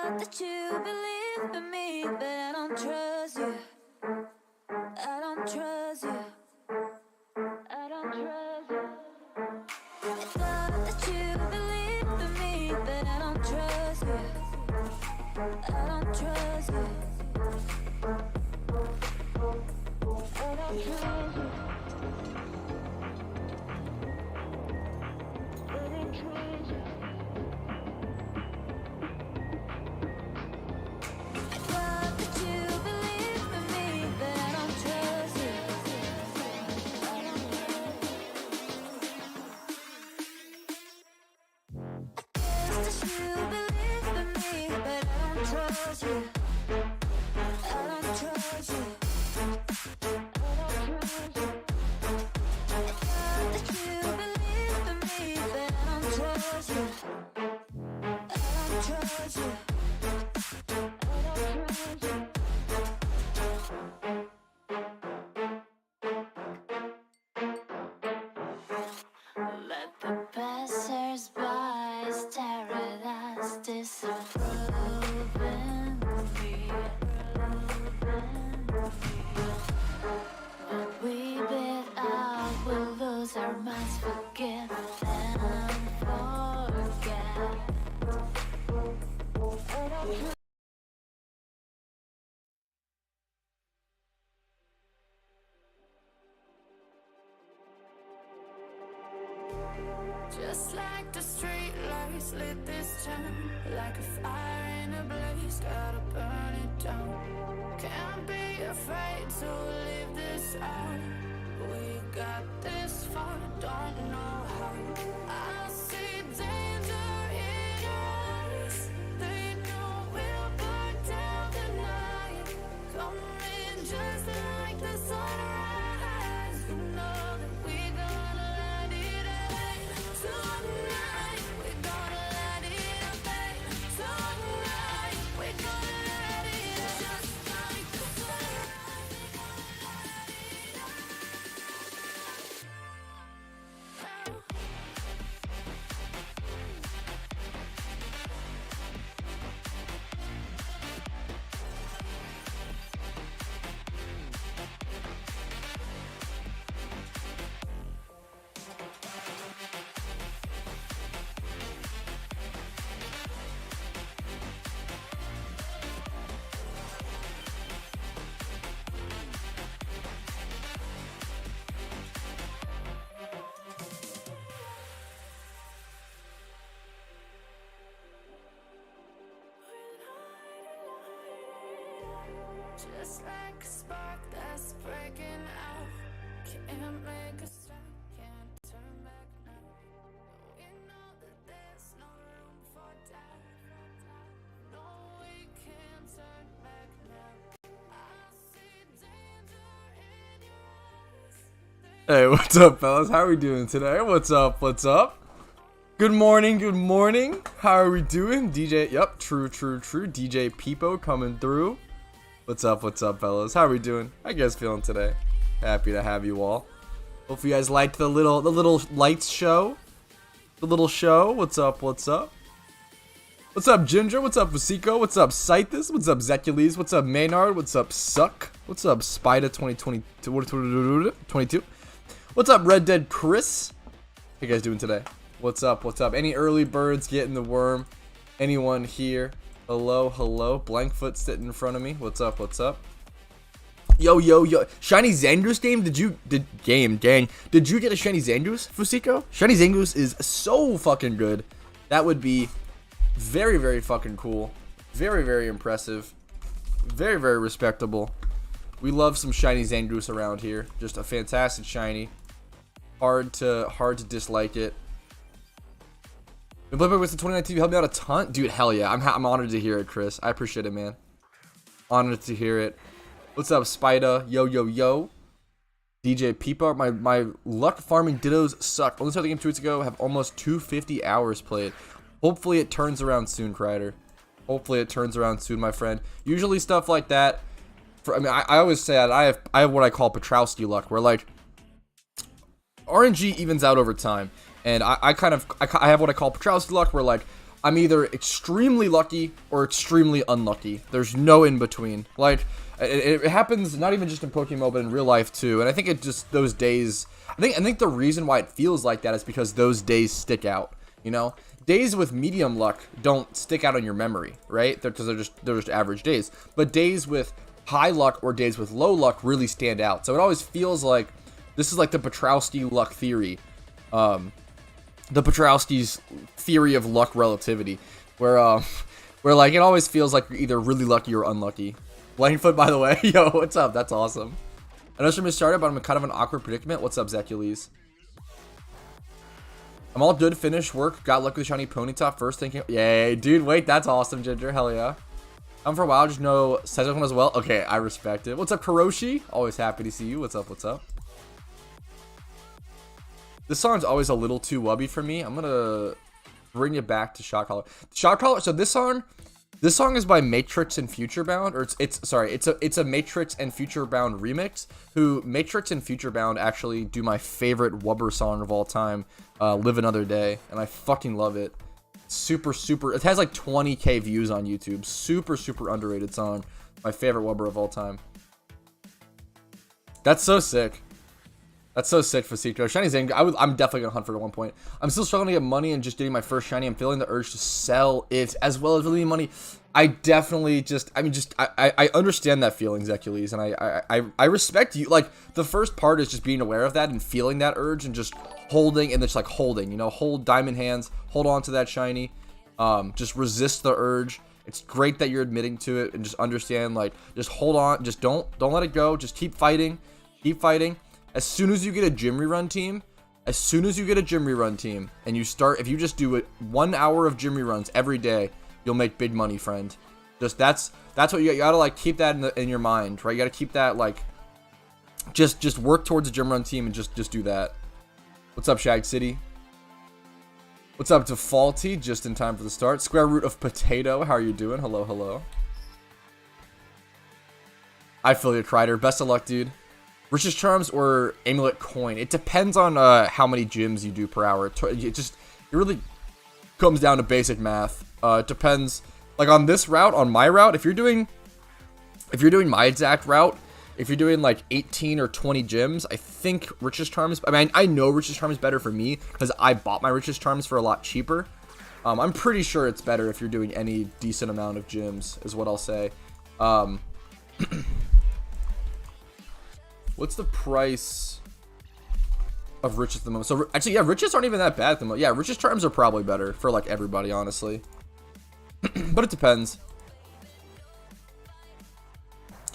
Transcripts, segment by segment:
thought that you believed in me, but I don't trust you. I don't trust you. I don't trust you. I thought that you believed in me, but I don't trust you. I don't trust you. I don't trust you. I don't trust you. I thought that you believed in me, but I don't trust you. I don't trust you. You believed in me, but I don't trust you. I don't trust you. Let the passers-by stare at us, disapproving me. What we bid out, we'll lose our minds, forgive and forget. Just like the street lights lit this town, like a fire in a blaze, gotta burn it down. Can't be afraid to leave this out. We got this far, don't know how. I see danger in your eyes. They know we'll burn down the night. Coming just like the sunrise. You know that we gonna let it end. Tonight, we gonna let it end. Tonight, we gonna let it end. Just like the sunrise, we gonna let it end. Just like a spark that's breaking out. Can't make a stop, can't turn back now. We know that there's no room for doubt. No, we can't turn back now. I see danger in your eyes. Hey, what's up, fellas? How are we doing today? What's up? What's up? Good morning, good morning. How are we doing? DJ, yep, true. DJ Peepo coming through. What's up, fellas? How are we doing? How you guys feeling today? Happy to have you all. Hope you guys liked the little lights show. The little show. What's up? What's up, Ginger? What's up, Vasiko? What's up, Scythus? What's up, Zecules? What's up, Maynard? What's up, Suck? What's up, Spida 2022? What's up, Red Dead Chris? How you guys doing today? What's up? Any early birds getting the worm? Anyone here? Hello. Blankfoot sitting in front of me. What's up? Yo. Shiny Zangoose game? Did you get a Shiny Zangoose, Fusiko? Shiny Zangoose is so fucking good. That would be very, very fucking cool. Very, very impressive. Very, very respectable. We love some Shiny Zangoose around here. Just a fantastic shiny. Hard to dislike it. Been playing with the 2019, you helped me out a ton, dude. Hell yeah, I'm honored to hear it, Chris. I appreciate it, man. Honored to hear it. What's up, Spida? Yo. DJ Peepo. My luck farming dittos suck. Only started the game 2 weeks ago. Have almost 250 hours played. Hopefully it turns around soon, Crider. Hopefully it turns around soon, my friend. Usually stuff like that. I always say that I have what I call Petrowski luck, where like RNG evens out over time. And I have what I call Petrowski luck, where like I'm either extremely lucky or extremely unlucky. There's no in between. Like, it happens not even just in PokeMMO, but in real life too. And I think it just, those days, I think the reason why it feels like that is because those days stick out, you know? Days with medium luck don't stick out on your memory, right? Because they're just average days. But days with high luck or days with low luck really stand out. So it always feels like this is like the Petrowski luck theory. The Petrowski's theory of luck relativity, where like it always feels like you're either really lucky or unlucky. Blankfoot, by the way, yo, what's up? That's awesome. I know stream is started, but I'm in kind of an awkward predicament. What's up, Zecules? I'm all good. Finished work. Got lucky with shiny Ponyta first. Thinking, yay, dude. Wait, that's awesome, Ginger. Hell yeah. I'm for a while. Just know Sezone as well. Okay, I respect it. What's up, Kuroshi? Always happy to see you. What's up? What's up? This song's always a little too wubby for me. I'm gonna bring it back to Shot Caller. Shot Caller. So this song is by Matrix and Futurebound, or it's a Matrix and Futurebound remix. Who Matrix and Futurebound actually do my favorite wubber song of all time, "Live Another Day," and I fucking love it. Super. It has like 20K views on YouTube. Super underrated song. My favorite wubber of all time. That's so sick. That's so sick for Seiko. Shiny Zang, I'm definitely going to hunt for it at one point. I'm still struggling to get money and just getting my first shiny. I'm feeling the urge to sell it as well as really money. I definitely I understand that feeling, Zecules, and I respect you. Like, the first part is just being aware of that and feeling that urge and just holding and just like holding, you know, hold diamond hands, hold on to that shiny, just resist the urge. It's great that you're admitting to it and just understand, like, just hold on, just don't let it go, just keep fighting. As soon as you get a gym rerun team, and you start, if you just do it 1 hour of gym reruns every day, you'll make big money, friend. Just that's what you gotta like keep that in your mind, right? You gotta keep that like, just work towards a gym run team and just do that. What's up, Shag City? What's up, Defaulty? Just in time for the start. Square root of potato. How are you doing? Hello. I feel you, Crider. Best of luck, dude. Richest Charms or Amulet Coin? It depends on how many gyms you do per hour. It really comes down to basic math. It depends. Like on this route, on my route, if you're doing my exact route, if you're doing like 18 or 20 gyms, I think Richest Charms. I mean, I know Richest Charms is better for me because I bought my Richest Charms for a lot cheaper. I'm pretty sure it's better if you're doing any decent amount of gyms, is what I'll say. What's the price of Riches at the moment? So actually, yeah, Riches aren't even that bad at the moment. Yeah, Richest Charms are probably better for like everybody, honestly. But it depends.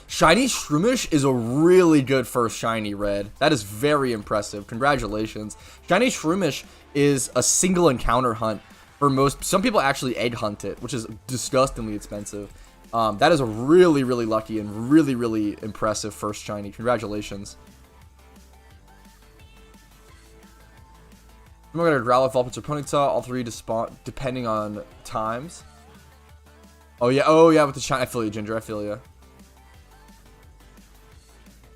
Shiny Shroomish is a really good first shiny, Red. That is very impressive. Congratulations. Shiny Shroomish is a single encounter hunt for most. Some people actually egg hunt it, which is disgustingly expensive. That is a really lucky and really impressive first shiny. Congratulations. I'm going to Growlithe, Vulpix, or Ponyta. All three to spawn depending on times. Oh yeah, with the shiny. I feel you, Ginger. I feel you.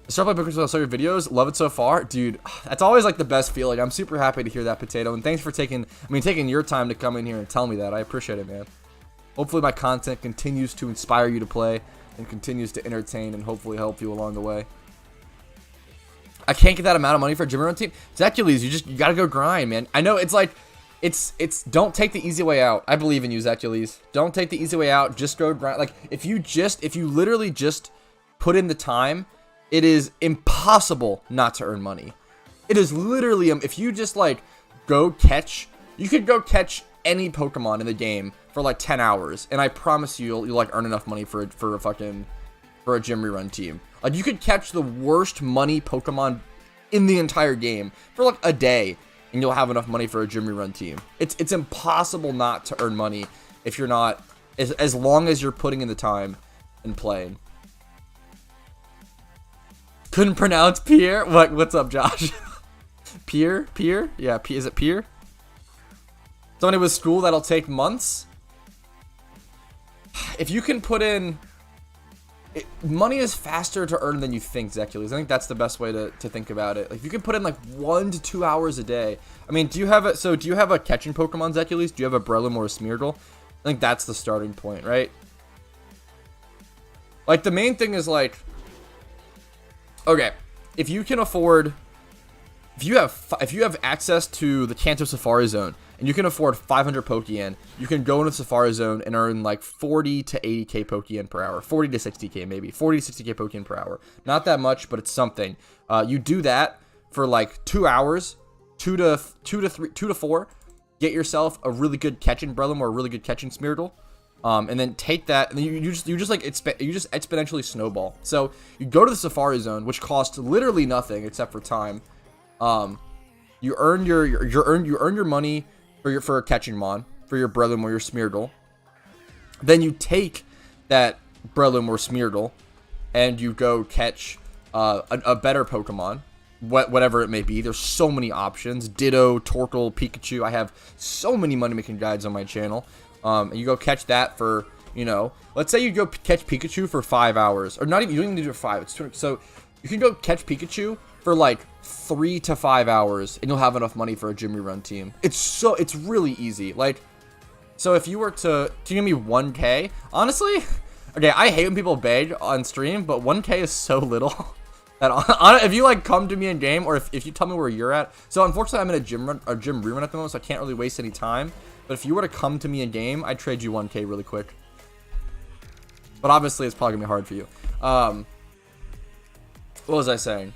Start playing PokeMMO. I saw your videos. Love it so far, dude. That's always like the best feeling. I'm super happy to hear that, Potato. And thanks for taking your time to come in here and tell me that. I appreciate it, man. Hopefully my content continues to inspire you to play and continues to entertain and hopefully help you along the way. I can't get that amount of money for a gym run team. Zecules, you gotta go grind, man. I know it's like, it's don't take the easy way out. I believe in you, Zecules. Don't take the easy way out. Just go grind. Like if you literally just put in the time, it is impossible not to earn money. It is literally, if you just like you could go catch any Pokemon in the game for like 10 hours, and I promise you'll like earn enough money for a gym rerun team. Like you could catch the worst money Pokemon in the entire game for like a day, and you'll have enough money for a gym rerun team. It's impossible not to earn money if you're not, as long as you're putting in the time and playing. Couldn't pronounce Pierre. What's up, Josh? Pierre? Yeah, is it Pierre? Somebody with school that'll take months. If you can put in money is faster to earn than you think, Zecules. I think that's the best way to think about it. Like, you can put in like 1 to 2 hours a day. I mean, do you have a catching Pokemon, Zecules? Do you have a Breloom or a Smeargle? I think that's the starting point, right? Like, the main thing is like, okay, if you can afford, if you have access to the Kanto Safari Zone and you can afford 500 Pokeyen, you can go into the Safari Zone and earn like 40 to 80k Pokeyen per hour, 40 to 60k maybe, 40 to 60k Pokeyen per hour. Not that much, but it's something. You do that for like 2 hours, 2 to 4. Get yourself a really good catching Breloom or a really good catching Smeargle. And then take that, and then you just exponentially snowball. So you go to the Safari Zone, which costs literally nothing except for time. You earn your money for a catching mon, for your Breloom or your Smeargle. Then you take that Breloom or Smeargle, and you go catch a better Pokemon, whatever it may be. There's so many options: Ditto, Torkoal, Pikachu. I have so many money making guides on my channel. And you go catch that for, you know, let's say you go catch Pikachu for 5 hours, or not even, you don't even need to do it 5. It's 20, so you can go catch Pikachu for like 3 to 5 hours, and you'll have enough money for a gym rerun team. It's really easy. Like, so if you were to give me 1k, honestly, okay, I hate when people beg on stream, but 1k is so little that if you like come to me in game, or if you tell me where you're at. So unfortunately, I'm in a gym rerun at the moment, so I can't really waste any time. But if you were to come to me in game, I'd trade you 1k really quick. But obviously, it's probably gonna be hard for you. What was I saying?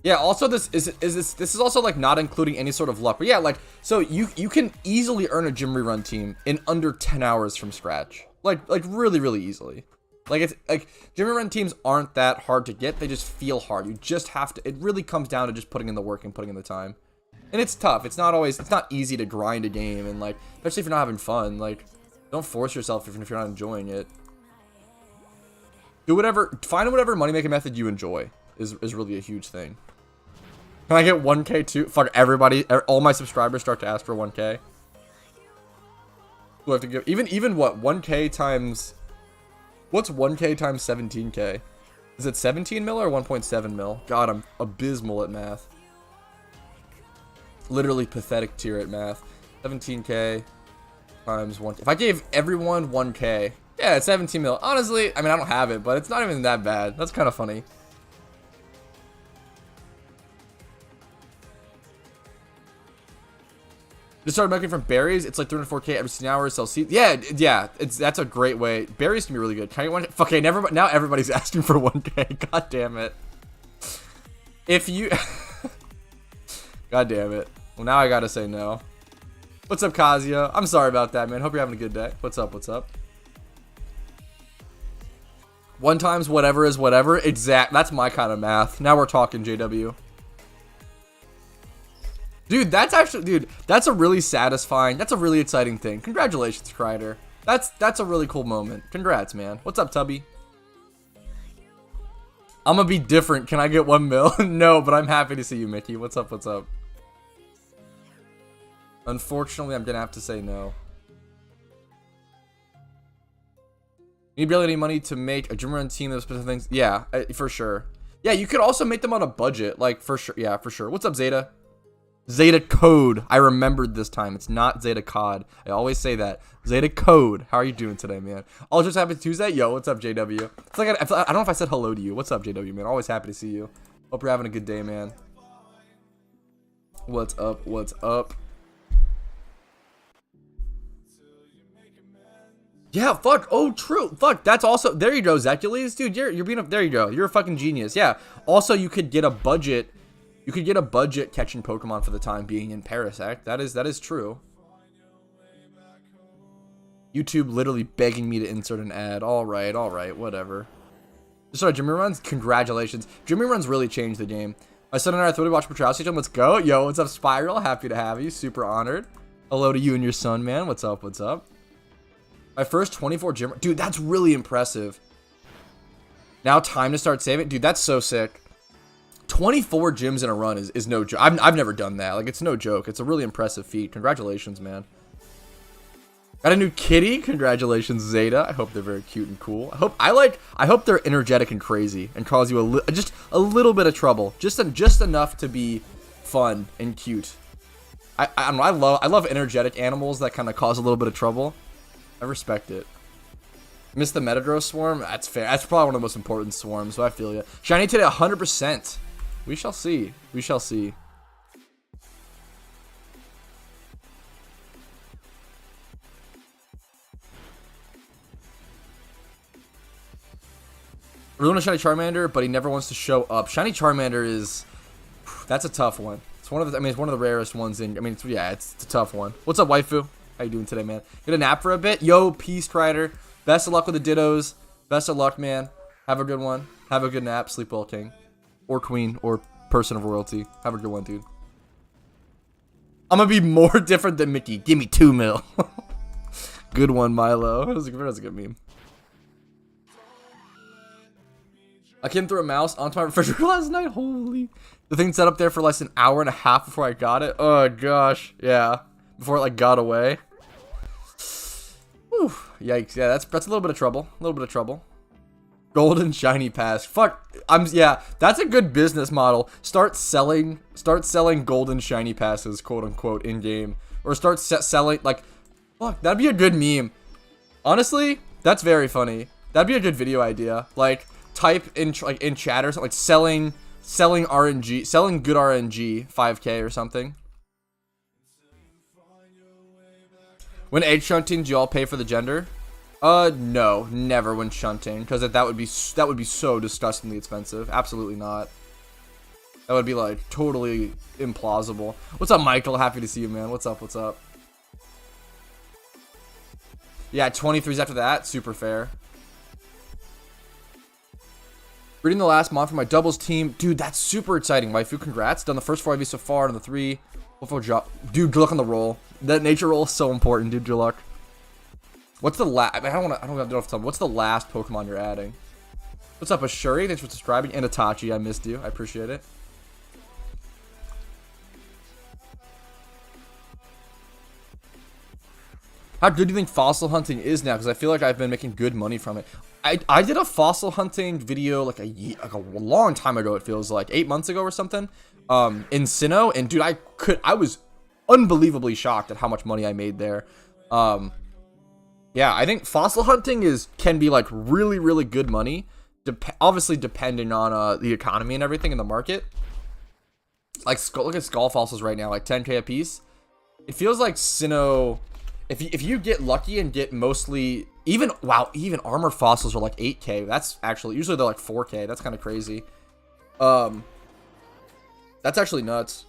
Yeah. Also, this is also like not including any sort of luck. But yeah, like, so you can easily earn a gym rerun team in under 10 hours from scratch. Like really easily. Like, it's like gym run teams aren't that hard to get. They just feel hard. You just have to. It really comes down to just putting in the work and putting in the time. And it's tough. It's not easy to grind a game, and like, especially if you're not having fun. Like, don't force yourself if you're not enjoying it. Find whatever money making method you enjoy is really a huge thing. Can I get 1k too? Fuck, everybody, all my subscribers start to ask for 1k. Do I have to give even what 1k times? What's 1k times 17k? Is it 17 mil or 1.7 mil? God, I'm abysmal at math. Literally pathetic tier at math. 17k times 1k. If I gave everyone 1k, yeah, it's 17 mil. Honestly, I mean, I don't have it, but it's not even that bad. That's kind of funny. Just started making from berries. It's like 304k every 16 hours. Sell seeds. Yeah. That's a great way. Berries can be really good. Can I get one? Okay, now everybody's asking for 1k. God damn it. If you, God damn it. Well, now I gotta say no. What's up, Kazia? I'm sorry about that, man. Hope you're having a good day. What's up? What's up? 1 times whatever is whatever. Exact. That's my kind of math. Now we're talking, JW. Dude, that's a really satisfying, that's a really exciting thing. Congratulations, Kreider. That's a really cool moment. Congrats, man. What's up, Tubby? I'm gonna be different. Can I get 1 mil? No, but I'm happy to see you, Mickey. What's up? What's up? Unfortunately, I'm gonna have to say no. You need barely any money to make a gym run team of specific things. Yeah, for sure. Yeah, you could also make them on a budget, like, for sure. Yeah, for sure. What's up, Zeta? Zeta Code. I remembered this time. It's not Zeta Cod. I always say that. Zeta Code. How are you doing today, man? All just happy Tuesday. Yo, what's up, JW? It's like I don't know if I said hello to you. What's up, JW, man? Always happy to see you. Hope you're having a good day, man. What's up? What's up? Yeah, fuck. Oh, true. Fuck. That's also. There you go, Zecules. Dude, you're being there you go. You're a fucking genius. Yeah. Also, you could get a budget. You could get a budget catching Pokemon for the time being in Parasect. That is true. YouTube literally begging me to insert an ad. All right, whatever. Just started Jimmy Runs. Congratulations. Jimmy Runs really changed the game. My son and I thought we'd watch Patrol Station. Let's go. Yo, what's up, Spiral? Happy to have you. Super honored. Hello to you and your son, man. What's up? What's up? My first 24 gym. Dude, that's really impressive. Now time to start saving. Dude, that's so sick. 24 gyms in a run is no joke. I've never done that. Like, it's no joke. It's a really impressive feat. Congratulations, man. Got a new kitty. Congratulations, Zeta. I hope they're very cute and cool. I hope they're energetic and crazy and cause you just a little bit of trouble. Just enough to be fun and cute. I don't know. I love energetic animals that kind of cause a little bit of trouble. I respect it. Missed the Metadro swarm? That's fair. That's probably one of the most important swarms, so I feel you. Shiny today 100%. We shall see. We shall see. We're doing a Shiny Charmander, but he never wants to show up. Shiny Charmander is... That's a tough one. It's one of the, I mean, it's one of the rarest ones in... I mean, it's a tough one. What's up, waifu? How you doing today, man? Get a nap for a bit? Yo, Peace Strider. Best of luck with the dittos. Best of luck, man. Have a good one. Have a good nap. Sleep well, king. Or queen. Or person of royalty. Have a good one, dude. I'm gonna be more different than Mickey. Give me 2 mil. Good one, Milo. That was a good meme. I came through a mouse onto my refrigerator last night. Holy. The thing set up there for less than an hour and a half before I got it. Oh, gosh. Yeah. Before it, like, got away. Whew. Yikes. Yeah, that's a little bit of trouble. A little bit of trouble. Golden shiny pass. Fuck. Yeah, that's a good business model. Start selling golden shiny passes, quote unquote, in game. Or start selling, like, fuck, that'd be a good meme. Honestly, that's very funny. That'd be a good video idea. Like, type in chat or something, like selling RNG, selling good RNG, 5K or something. When age shunting, do y'all pay for the gender? No, never when shunting, because that would be so disgustingly expensive. Absolutely not. That would be like totally implausible. What's up, Michael? Happy to see you, man. What's up? What's up? Yeah, 23s after that. Super fair. Reading the last mod for my doubles team. Dude, that's super exciting. Waifu, congrats. Done the first 4 IV so far, on the 3. Hopefully drop. Dude, good luck on the roll. That nature roll is so important, dude. Good luck. What's the last? I don't know if what's the last Pokemon you're adding? What's up, Ashuri? Thanks for subscribing. And Itachi, I missed you. I appreciate it. How good do you think fossil hunting is now? Because I feel like I've been making good money from it. I did a fossil hunting video like a long time ago. It feels like 8 months ago or something. In Sinnoh, and dude, I was unbelievably shocked at how much money I made there. Yeah, I think fossil hunting can be like really, really good money. Obviously depending on the economy and everything in the market. Like look at skull fossils right now, like 10K a piece. It feels like Sinnoh. If you get lucky and get mostly even armor fossils are like 8K. That's actually usually they're like 4K. That's kind of crazy. That's actually nuts.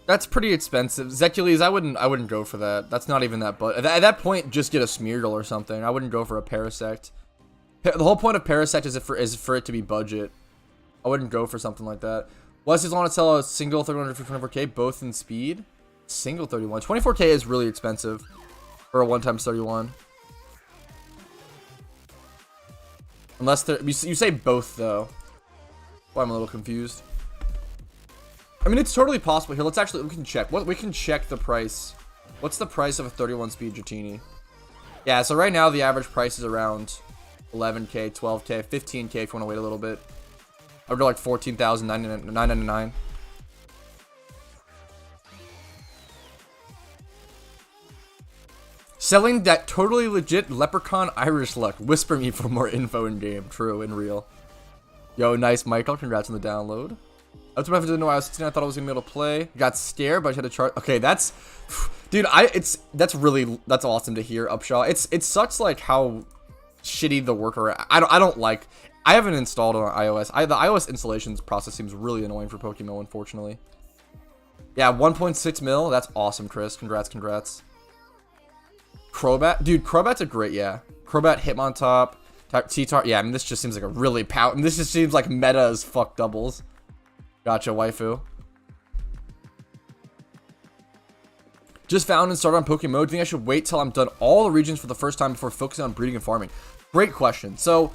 That's pretty expensive. Zecules, I wouldn't go for that. That's not even that, but at that point, just get a Smeargle or something. I wouldn't go for a Parasect. The whole point of Parasect is for it to be budget. I wouldn't go for something like that. Wesley's want to sell a single 31 for 24K, both in speed. Single 31. 24K is really expensive for a 1x31. Unless you say both though. Well, I'm a little confused. I mean, it's totally possible here. We can check. We can check the price. What's the price of a 31 speed Dratini? Yeah, so right now the average price is around 11K, 12K, 15K if you want to wait a little bit. I would go like 14,999. Selling that totally legit leprechaun Irish luck. Whisper me for more info in game. True, in real. Yo, nice, Michael. Congrats on the download. Up to my didn't know I was 16. I thought I was gonna be able to play. Got scared, but I had to charge. Okay, that's, dude. That's awesome to hear, Upshaw. It sucks like how shitty the worker. I don't like. I haven't installed it on iOS. The iOS installations process seems really annoying for PokeMMO, unfortunately. Yeah, 1.6 mil. That's awesome, Chris. Congrats. Crobat, dude. Crobat's a great, yeah. Crobat, Hitmontop, T-Tar. Yeah, I mean, this just seems like a really this just seems like meta as fuck doubles. Gotcha, waifu. Just found and started on PokeMMO. Do you think I should wait till I'm done all the regions for the first time before focusing on breeding and farming? Great question. So,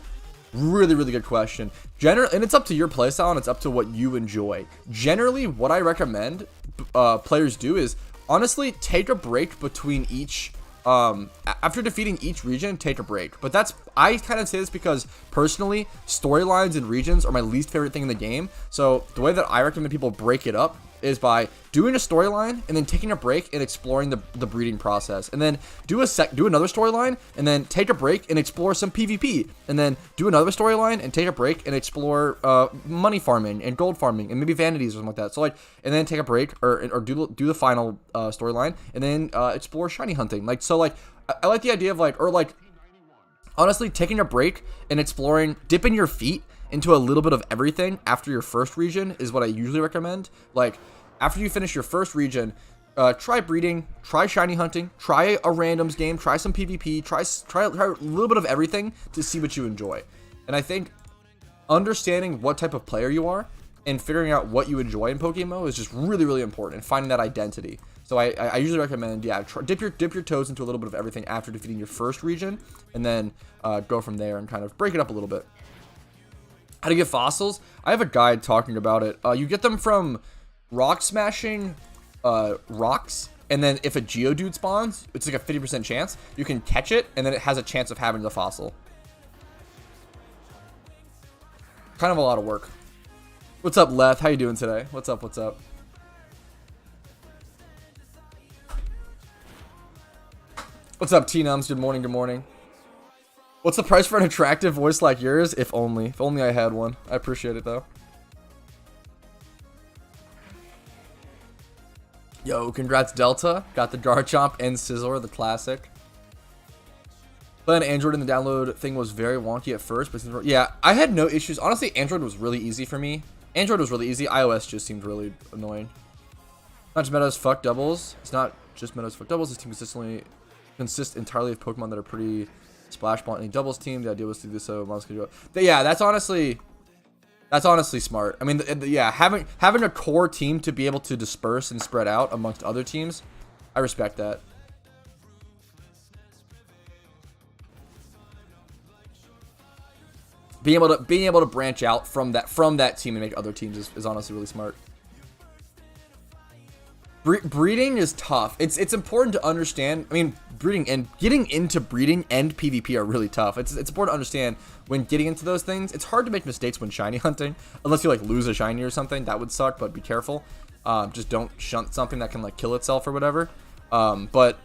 really, really good question. And it's up to your playstyle and it's up to what you enjoy. Generally, what I recommend players do is, honestly, take a break between each after defeating each region, take a break. But I kind of say this because personally, storylines and regions are my least favorite thing in the game. So the way that I recommend people break it up is by doing a storyline and then taking a break and exploring the breeding process, and then do another storyline and then take a break and explore some PvP, and then do another storyline and take a break and explore money farming and gold farming and maybe vanities or something like that. So like, and then take a break or do the final storyline and then explore shiny hunting. Like, so like I like the idea of like, or like honestly taking a break and exploring, dipping your feet into a little bit of everything after your first region is what I usually recommend. Like, after you finish your first region, try breeding, try shiny hunting, try a randoms game, try some PvP, try a little bit of everything to see what you enjoy. And I think understanding what type of player you are and figuring out what you enjoy in PokeMMO is just really, really important, and finding that identity. So I usually recommend, yeah, dip your toes into a little bit of everything after defeating your first region, and then go from there and kind of break it up a little bit. How to get fossils? I have a guide talking about it. You get them from rock smashing rocks, and then if a Geodude spawns, it's like a 50% chance. You can catch it, and then it has a chance of having the fossil. Kind of a lot of work. What's up, Leth? How you doing today? What's up? What's up? What's up, T-Nums? Good morning, good morning. What's the price for an attractive voice like yours? If only. If only I had one. I appreciate it, though. Yo, congrats, Delta. Got the Garchomp and Scizor, the classic. Playing Android in the download thing was very wonky at first, but yeah, I had no issues. Honestly, Android was really easy for me. Android was really easy. iOS just seemed really annoying. Not just metas, fuck doubles. It's not just metas, fuck doubles. This team consists entirely of Pokemon that are pretty splash ball. Any doubles team. The idea was to do so. But yeah, that's honestly smart. I mean, yeah, having a core team to be able to disperse and spread out amongst other teams, I respect that. Being able to branch out from that team and make other teams is honestly really smart. Breeding is tough. It's important to understand. I mean, breeding and getting into breeding and PvP are really tough. It's important to understand when getting into those things. It's hard to make mistakes when shiny hunting, unless you like lose a shiny or something. That would suck, but be careful. Just don't shunt something that can like kill itself or whatever. But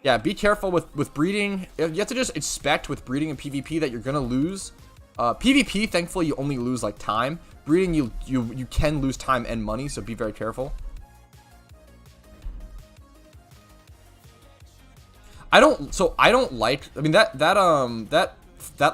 yeah, be careful with breeding. You have to just expect with breeding and PvP that you're gonna lose. PvP, thankfully, you only lose like time. Breeding, you can lose time and money, so be very careful. I don't like, I mean, that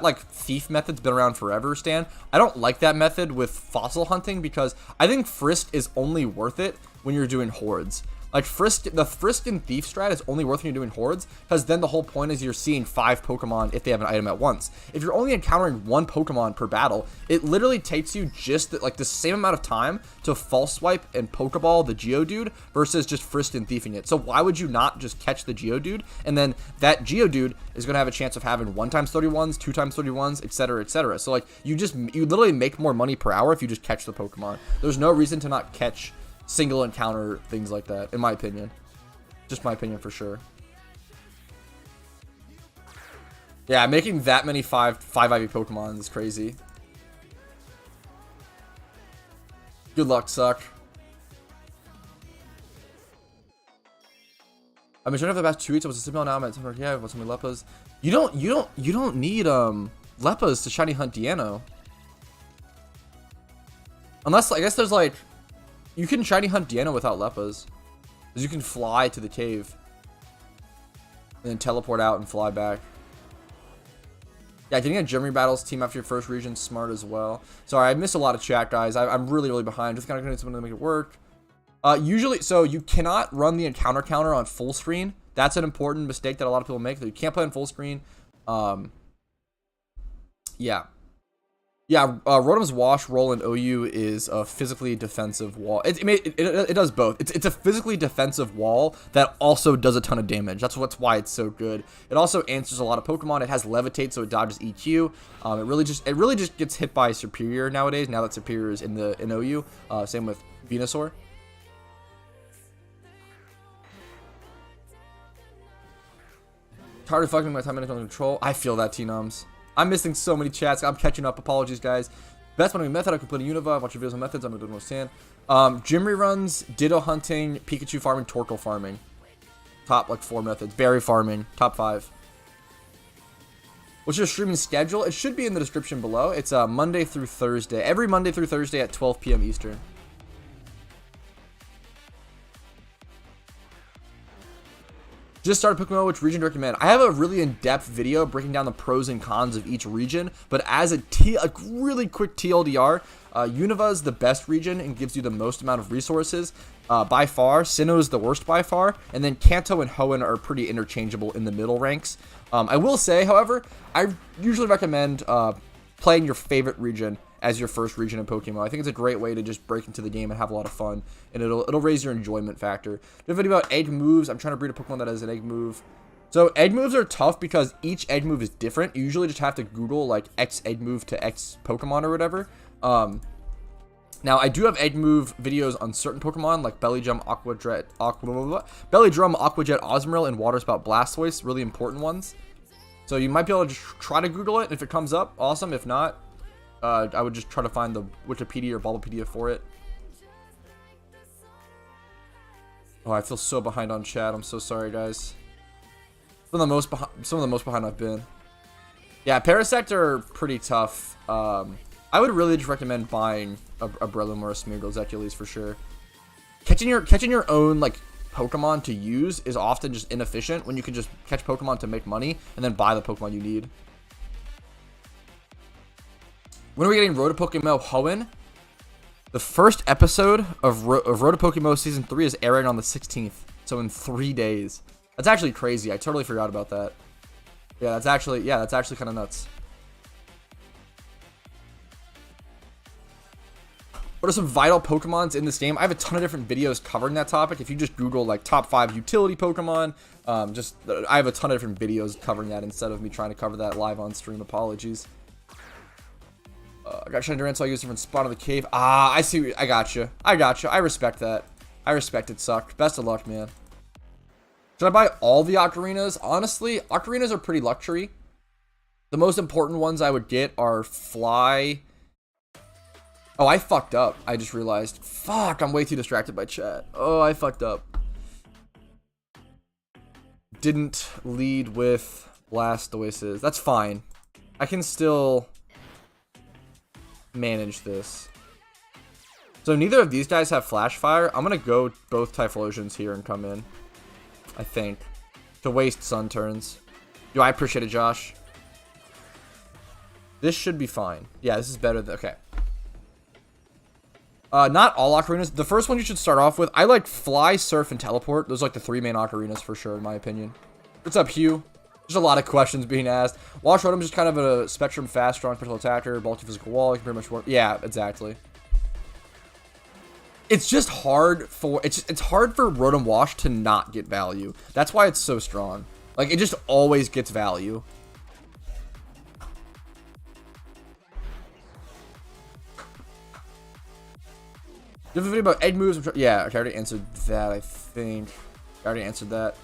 like thief method's been around forever, Stan. I don't like that method with fossil hunting because I think frisk is only worth it when you're doing hordes. Like the frisk and thief strat is only worth when you're doing hordes, because then the whole point is you're seeing 5 Pokemon if they have an item at once. If you're only encountering 1 Pokemon per battle, it literally takes you just like the same amount of time to false swipe and Pokeball the Geodude versus just frisk and thiefing it. So why would you not just catch the Geodude, and then that Geodude is going to have a chance of having 1x31s, 2x31s, etc., etc. So like you literally make more money per hour if you just catch the Pokemon. There's no reason to not catch single encounter things like that, in my opinion. Just my opinion for sure. Yeah, making that many 5 IV Pokemon is crazy. Good luck, suck. I've been trying for the past 2 weeks. I was a Simple now. I'm at 700. Yeah, I've got so many Leppas. You don't need Leppas to shiny hunt Deano. Unless I guess there's like, you can shiny hunt Deano without Leppas, because you can fly to the cave and then teleport out and fly back. Yeah, getting a Gym Battles team after your first region, smart as well. Sorry, I missed a lot of chat, guys. I'm really, really behind. Just kind of going to something to make it work. Usually, so you cannot run the encounter counter on full screen. That's an important mistake that a lot of people make. That you can't play on full screen. Yeah. Yeah, Rotom's Wash Roll in OU is a physically defensive wall. It does both. It's a physically defensive wall that also does a ton of damage. That's why it's so good. It also answers a lot of Pokemon. It has Levitate, so it dodges EQ. It really just gets hit by Superior nowadays. Now that Superior is in OU. Same with Venusaur. Tired of fucking my time management under control. I feel that, T-Noms. I'm missing so many chats. I'm catching up. Apologies, guys. Best one method. I can put a Unova. Watch your videos on methods. I'm gonna understand. Gym reruns, Ditto hunting, Pikachu farming, Torkoal farming. Top like 4 methods. Berry farming. Top 5. What's your streaming schedule? It should be in the description below. It's Monday through Thursday. Every Monday through Thursday at 12 p.m. Eastern. Just started PokeMMO, which region do you recommend? I have a really in-depth video breaking down the pros and cons of each region, but as a really quick TLDR, Unova is the best region and gives you the most amount of resources by far. Sinnoh is the worst by far, and then Kanto and Hoenn are pretty interchangeable in the middle ranks. I will say, however, I usually recommend playing your favorite region as your first region in Pokemon. I think it's a great way to just break into the game and have a lot of fun, and it'll raise your enjoyment factor. Do a video about egg moves. I'm trying to breed a Pokemon that has an egg move. So egg moves are tough because each egg move is different. You usually just have to Google like X egg move to X Pokemon or whatever. Now I do have egg move videos on certain Pokemon like Belly Drum, Aqua Jet, Osmoril, and Water Spout Blastoise. Really important ones. So you might be able to just try to Google it. If it comes up, awesome. If not, I would just try to find the Wikipedia or Bulbapedia for it. Oh, I feel so behind on chat. I'm so sorry, guys. Some of the most behind I've been. Yeah, Parasect are pretty tough. I would really just recommend buying a Breloom or a Smeargle Zecules for sure. Catching your own like Pokemon to use is often just inefficient when you can just catch Pokemon to make money and then buy the Pokemon you need. When are we getting Road to PokeMMO Hoenn? The first episode of Road to PokeMMO Season 3 is airing on the 16th. So in 3 days. That's actually crazy. I totally forgot about that. Yeah, that's actually kind of nuts. What are some vital Pokemons in this game? I have a ton of different videos covering that topic. If you just Google like top 5 utility Pokemon, I have a ton of different videos covering that instead of me trying to cover that live on stream. Apologies. I got Shiny Durant, so I use a different spot on the cave. Ah, I see. I got you. I respect that. I respect it, Suck. Best of luck, man. Should I buy all the Ocarinas? Honestly, Ocarinas are pretty luxury. The most important ones I would get are Fly. Oh, I fucked up. I just realized. Fuck, I'm way too distracted by chat. Oh, I fucked up. Didn't lead with Blastoises. That's fine. I can still manage this. So neither of these guys have Flash Fire. I'm gonna go both Typhlosions here and come in, I think, to waste Sun turns. Yo, I appreciate it, Josh. This should be fine. Yeah, this is better than, okay. Not all Ocarinas. The first one you should start off with, I like Fly, Surf, and Teleport. Those are like the 3 main Ocarinas for sure, in my opinion. What's up, Hugh? There's a lot of questions being asked. Wash Rotom is just kind of a spectrum fast, strong special attacker, bulky physical wall. You can pretty much work. Yeah, exactly. It's just hard for it's hard for Rotom Wash to not get value. That's why it's so strong. Like it just always gets value. Do you have a video about egg moves? Yeah, I already answered that, I think. I already answered that.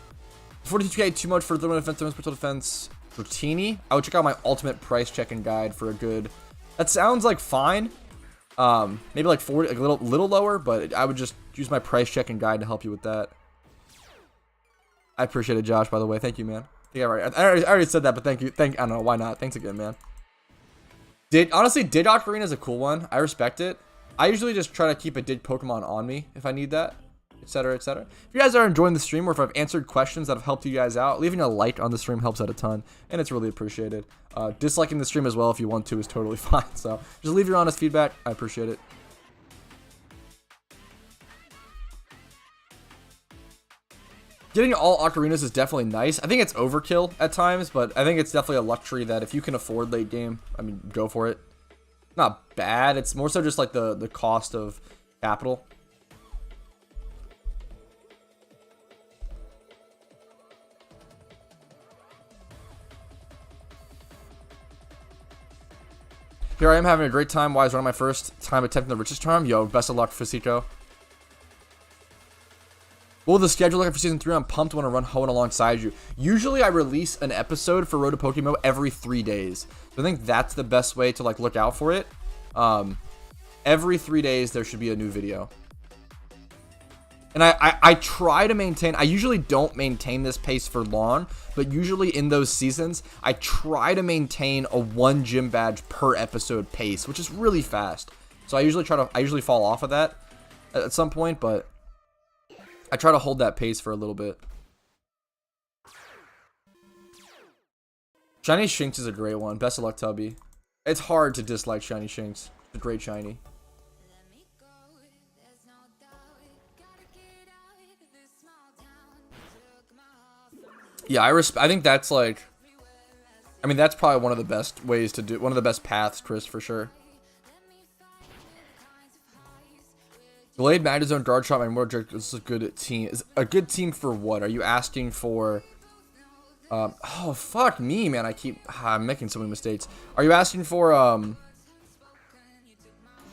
42k too much for thermal defense, thermal special defense. Dratini? I would check out my ultimate price checking guide for a good. That sounds like fine. Maybe like 40, like a little lower, but I would just use my price checking guide to help you with that. I appreciate it, Josh, by the way. Thank you, man. Yeah, right. I already said that, but thank you. I don't know why not. Thanks again, man. Honestly, Dig Ocarina is a cool one. I respect it. I usually just try to keep a Dig Pokemon on me if I need that, etc., etc. If you guys are enjoying the stream, or if I've answered questions that have helped you guys out, leaving a like on the stream helps out a ton, and it's really appreciated. Disliking the stream as well if you want to is totally fine. So just leave your honest feedback. I appreciate it. Getting all Ocarinas is definitely nice. I think it's overkill at times, but I think it's definitely a luxury that if you can afford late game, I mean, go for it. not bad. It's more so just like the cost of capital. Here I am having a great time. Wise running my first time attempting the richest charm. Yo, best of luck, Fasico. What will the schedule look like for season 3? I'm pumped to want to run Hoenn alongside you. Usually I release an episode for Road to PokeMMO every 3 days. So I think that's the best way to like look out for it. Every 3 days there should be a new video. And I try to maintain, I usually don't maintain this pace for long, but usually in those seasons, I try to maintain a 1 gym badge per episode pace, which is really fast. So I usually fall off of that at some point, but I try to hold that pace for a little bit. Shiny Shinx is a great one. Best of luck, Tubby. It's hard to dislike Shiny Shinx. It's a great shiny. Yeah, I think that's like, I mean, that's probably one of the best ways to do, one of the best paths, Chris, for sure. Delayed Magnezone, Guard Shot, and Mordred. This is a good team. Is a good team for what? Are you asking for? Oh fuck me, man! I'm making so many mistakes. Are you asking for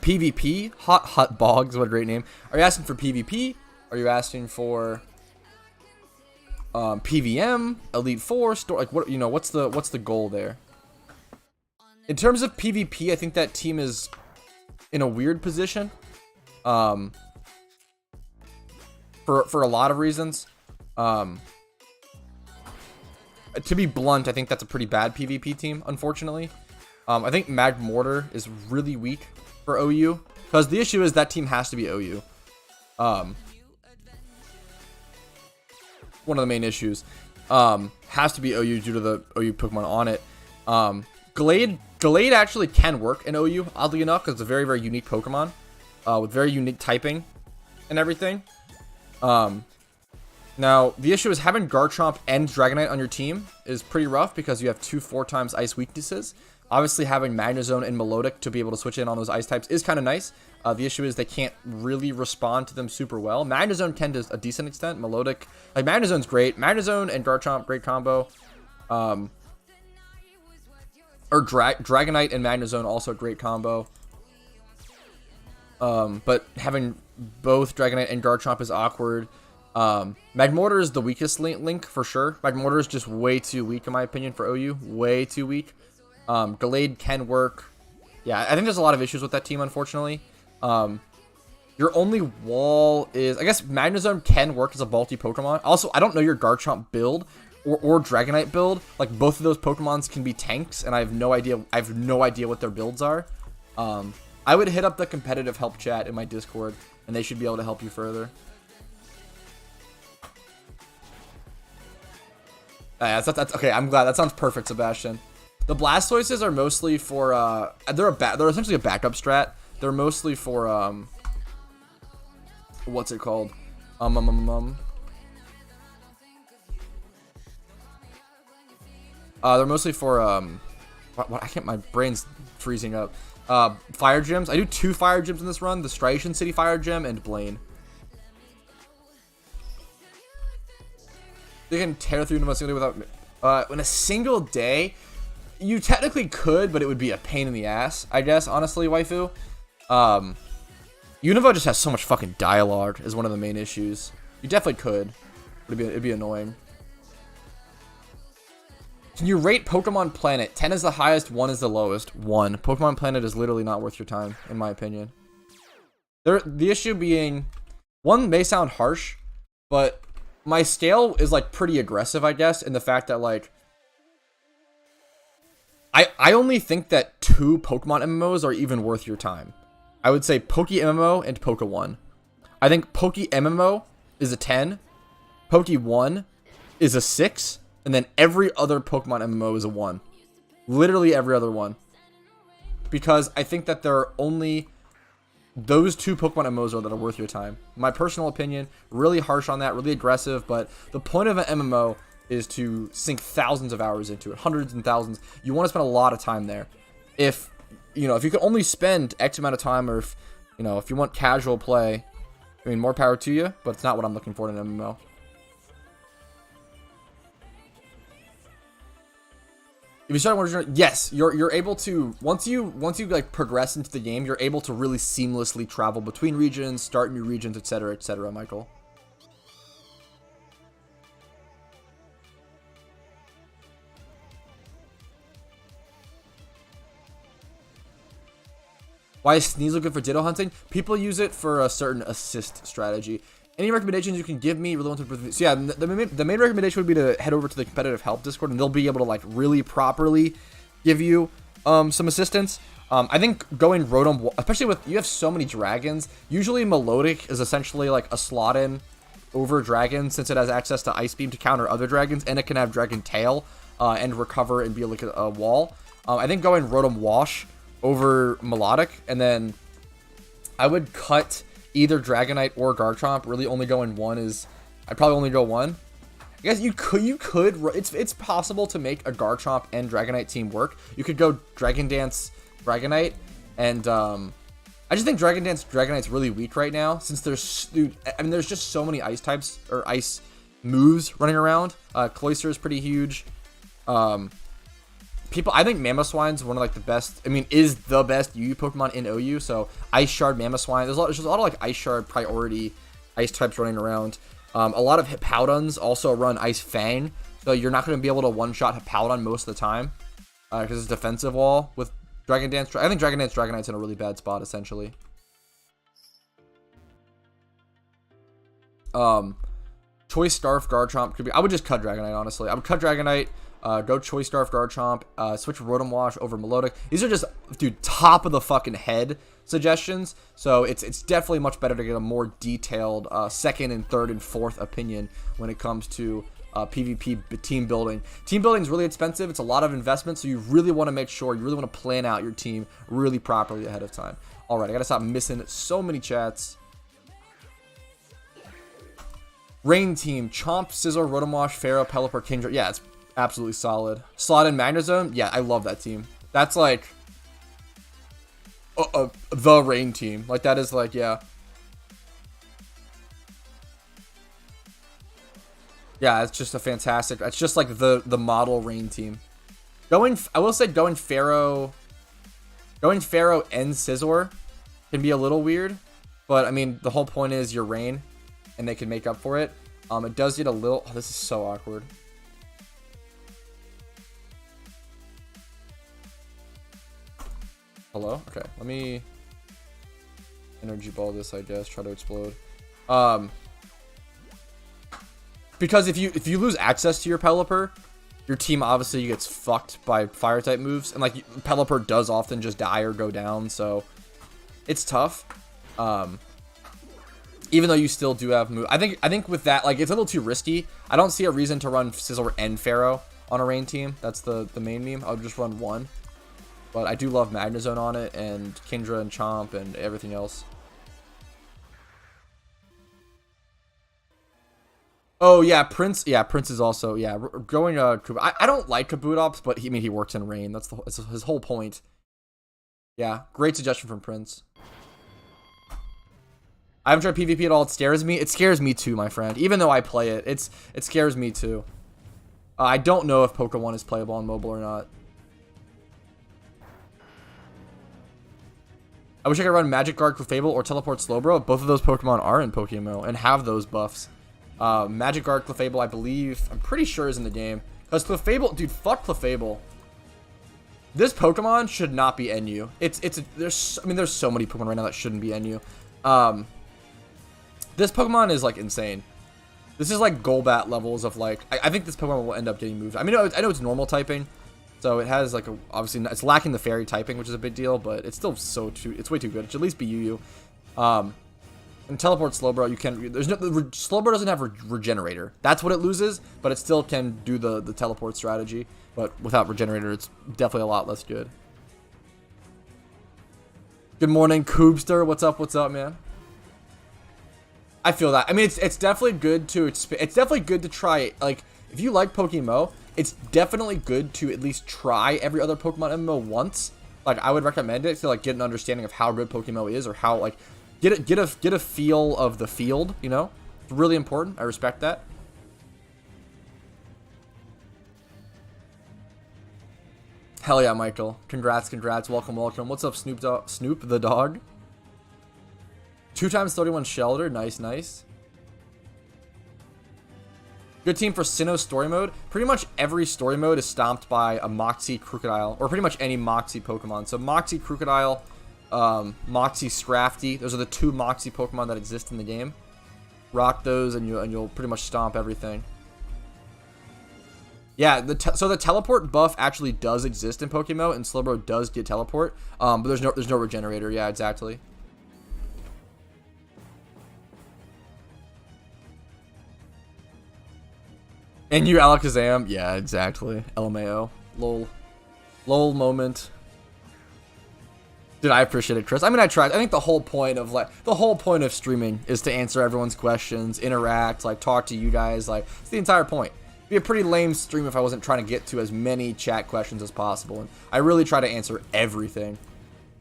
PvP? Hot Bogs, what a great name. Are you asking for PvP? Are you asking for PVM, Elite Four, store? Like what? You know, what's the goal there? In terms of PvP, I think that team is in a weird position. For a lot of reasons. To be blunt, I think that's a pretty bad PvP team, unfortunately. I think Magmortar is really weak for OU, because the issue is that team has to be OU. One of the main issues. Has to be OU due to the OU Pokemon on it. Glade actually can work in OU, oddly enough, because it's a very, very unique Pokemon. With very unique typing and everything. Now, the issue is having Garchomp and Dragonite on your team is pretty rough because you have 2 4x ice weaknesses. Obviously, having Magnezone and Melodic to be able to switch in on those ice types is kind of nice. The issue is they can't really respond to them super well. Magnezone can to a decent extent. Melodic, like Magnezone's great. Magnezone and Garchomp, great combo. Or Dragonite and Magnezone, also a great combo. But having both Dragonite and Garchomp is awkward. Magmortar is the weakest link for sure. Magmortar is just way too weak in my opinion for OU. Way too weak. Gallade can work. Yeah, I think there's a lot of issues with that team, unfortunately. Your only wall is, I guess Magnezone can work as a vaulty Pokemon. Also, I don't know your Garchomp build or Dragonite build. Like both of those Pokemons can be tanks, and I have no idea. What their builds are. I would hit up the competitive help chat in my Discord, and they should be able to help you further. That's okay. I'm glad. That sounds perfect, Sebastian. The Blastoises are mostly for they're essentially a backup strat. They're mostly for what's it called? They're mostly for what I can't. My brain's freezing up. Fire Gems. I do 2 Fire Gems in this run. The Striation City Fire Gem and Blaine. They can tear through them without... in a single day, you technically could, but it would be a pain in the ass, I guess, honestly, waifu. Unova just has so much fucking dialogue is one of the main issues. You definitely could. But it'd be annoying. Can you rate Pokemon Planet? 10 is the highest, 1 is the lowest. 1. Pokemon Planet is literally not worth your time, in my opinion. The issue being, 1 may sound harsh, but my scale is like pretty aggressive, I guess, in the fact that like I only think that 2 Pokemon MMOs are even worth your time. I would say PokeMMO and Poke1. I think PokeMMO is a 10, Poke1 is a 6, and then every other Pokemon MMO is a 1. Literally every other one. Because I think that there are only those 2 Pokemon MMOs that are worth your time. My personal opinion, really harsh on that, really aggressive, but the point of an MMO is to sink thousands of hours into it, hundreds and thousands. You want to spend a lot of time there. If you know, if you can only spend X amount of time, or if, you know, if you want casual play, I mean, more power to you, but it's not what I'm looking for in an MMO. If you start one, yes, you're able to, once you like progress into the game, you're able to really seamlessly travel between regions, start new regions, etc., Michael. Why is Sneasel good for Ditto hunting? People use it for a certain assist strategy. Any recommendations you can give me? Really want to. So yeah, the main recommendation would be to head over to the competitive help Discord, and they'll be able to like really properly give you some assistance. I think going Rotom, especially with, you have so many dragons. Usually Melodic is essentially like a slot in over dragon, since it has access to Ice Beam to counter other dragons, and it can have Dragon Tail and recover and be like a wall. I think going Rotom Wash over Melodic, and then I would cut either Dragonite or Garchomp. Really only going one is, I'd probably only go one. I guess you could it's possible to make a Garchomp and Dragonite team work. You could go Dragon Dance Dragonite, and I just think Dragon Dance Dragonite's really weak right now, since there's, dude, I mean, there's just so many ice types or ice moves running around. Cloyster is pretty huge. I think Mamoswine's one of like the best, I mean, is the best UU Pokemon in OU. So Ice Shard, Mamoswine, there's just a lot of like Ice Shard priority ice types running around. A lot of Hippowdons also run Ice Fang, so you're not going to be able to one-shot Hippowdon most of the time because it's defensive wall with Dragon Dance. I think Dragon Dance Dragonite's in a really bad spot essentially. Choice Scarf Garchomp could be, I would just cut Dragonite, honestly. I would cut Dragonite. Go Choice Scarf Garchomp, switch Rotom Wash over Melodic. These are just, dude, top of the fucking head suggestions. So it's definitely much better to get a more detailed second and third and fourth opinion when it comes to PvP team building. Team building is really expensive. It's a lot of investment, so you really want to make sure, you really want to plan out your team really properly ahead of time. All right, I got to stop missing so many chats. Rain team, Chomp, Scizor, Rotom Wash, Pharaoh, Pelipper, Kingdra. Yeah, it's absolutely solid. Slot in Magnezone. Yeah, I love that team. That's like the Rain team. Like, that is like, yeah. Yeah, it's just a fantastic. It's just like the model Rain team. I will say going Pharaoh and Scizor can be a little weird, but I mean, the whole point is you're Rain, and they can make up for it. It does get a little. Oh, this is so awkward. Hello? Okay, let me energy ball this, I guess. Try to explode. Because if you lose access to your Pelipper, your team obviously gets fucked by fire type moves, and like Pelipper does often just die or go down, so it's tough. Even though you still do have move, I think with that, like, it's a little too risky. I don't see a reason to run Scizor and Pharaoh on a Rain team. That's the main meme. I would just run one. But I do love Magnezone on it, and Kingdra and Chomp and everything else. Oh yeah, Prince. Yeah, Prince is also, yeah, going I don't like Kabutops, but he works in Rain. That's his whole point. Yeah, great suggestion from Prince. I haven't tried PvP at all. It scares me. It scares me too, my friend. Even though I play it, it scares me too. I don't know if Pokemon is playable on mobile or not. I wish I could run Magic Guard, Clefable, or Teleport Slowbro. Both of those Pokemon are in PokeMMO and have those buffs. Magic Guard, Clefable, I believe, I'm pretty sure is in the game. Because Clefable, dude, fuck Clefable. This Pokemon should not be NU. There's so many Pokemon right now that shouldn't be NU. This Pokemon is like insane. This is like Golbat levels of like, I think this Pokemon will end up getting moved. I mean, I know it's normal typing, so it has like obviously it's lacking the fairy typing, which is a big deal, but it's still it's way too good. It should at least be UU. And Teleport Slowbro, you can, Slowbro doesn't have Regenerator. That's what it loses, but it still can do the teleport strategy. But without Regenerator, it's definitely a lot less good. Good morning, Coobster. What's up, man? I feel that. I mean, it's definitely good to try. Like, if you like PokeMMO, it's definitely good to at least try every other Pokemon MMO once, like I would recommend it to like get an understanding of how good PokeMMO is, or how like get a feel of the field, you know? It's really important. I respect that. Hell yeah, Michael. Congrats, congrats. Welcome, welcome. What's up, Snoop the dog? 2 times 31 Shelter. Nice, nice. Good team for Sinnoh story mode. Pretty much every story mode is stomped by a Moxie Crocodile, or pretty much any Moxie Pokemon. So Moxie Crocodile, Moxie Scrafty. Those are the 2 Moxie Pokemon that exist in the game. Rock those, and you'll pretty much stomp everything. Yeah, so the teleport buff actually does exist in PokeMMO, and Slowbro does get teleport. But there's no regenerator. Yeah, exactly. And you Alakazam, yeah, exactly. LMAO. Lol moment. Dude, I appreciate it, Chris. I mean, I tried. I think the whole point of streaming is to answer everyone's questions, interact, like talk to you guys. Like, it's the entire point. It'd be a pretty lame stream if I wasn't trying to get to as many chat questions as possible. And I really try to answer everything.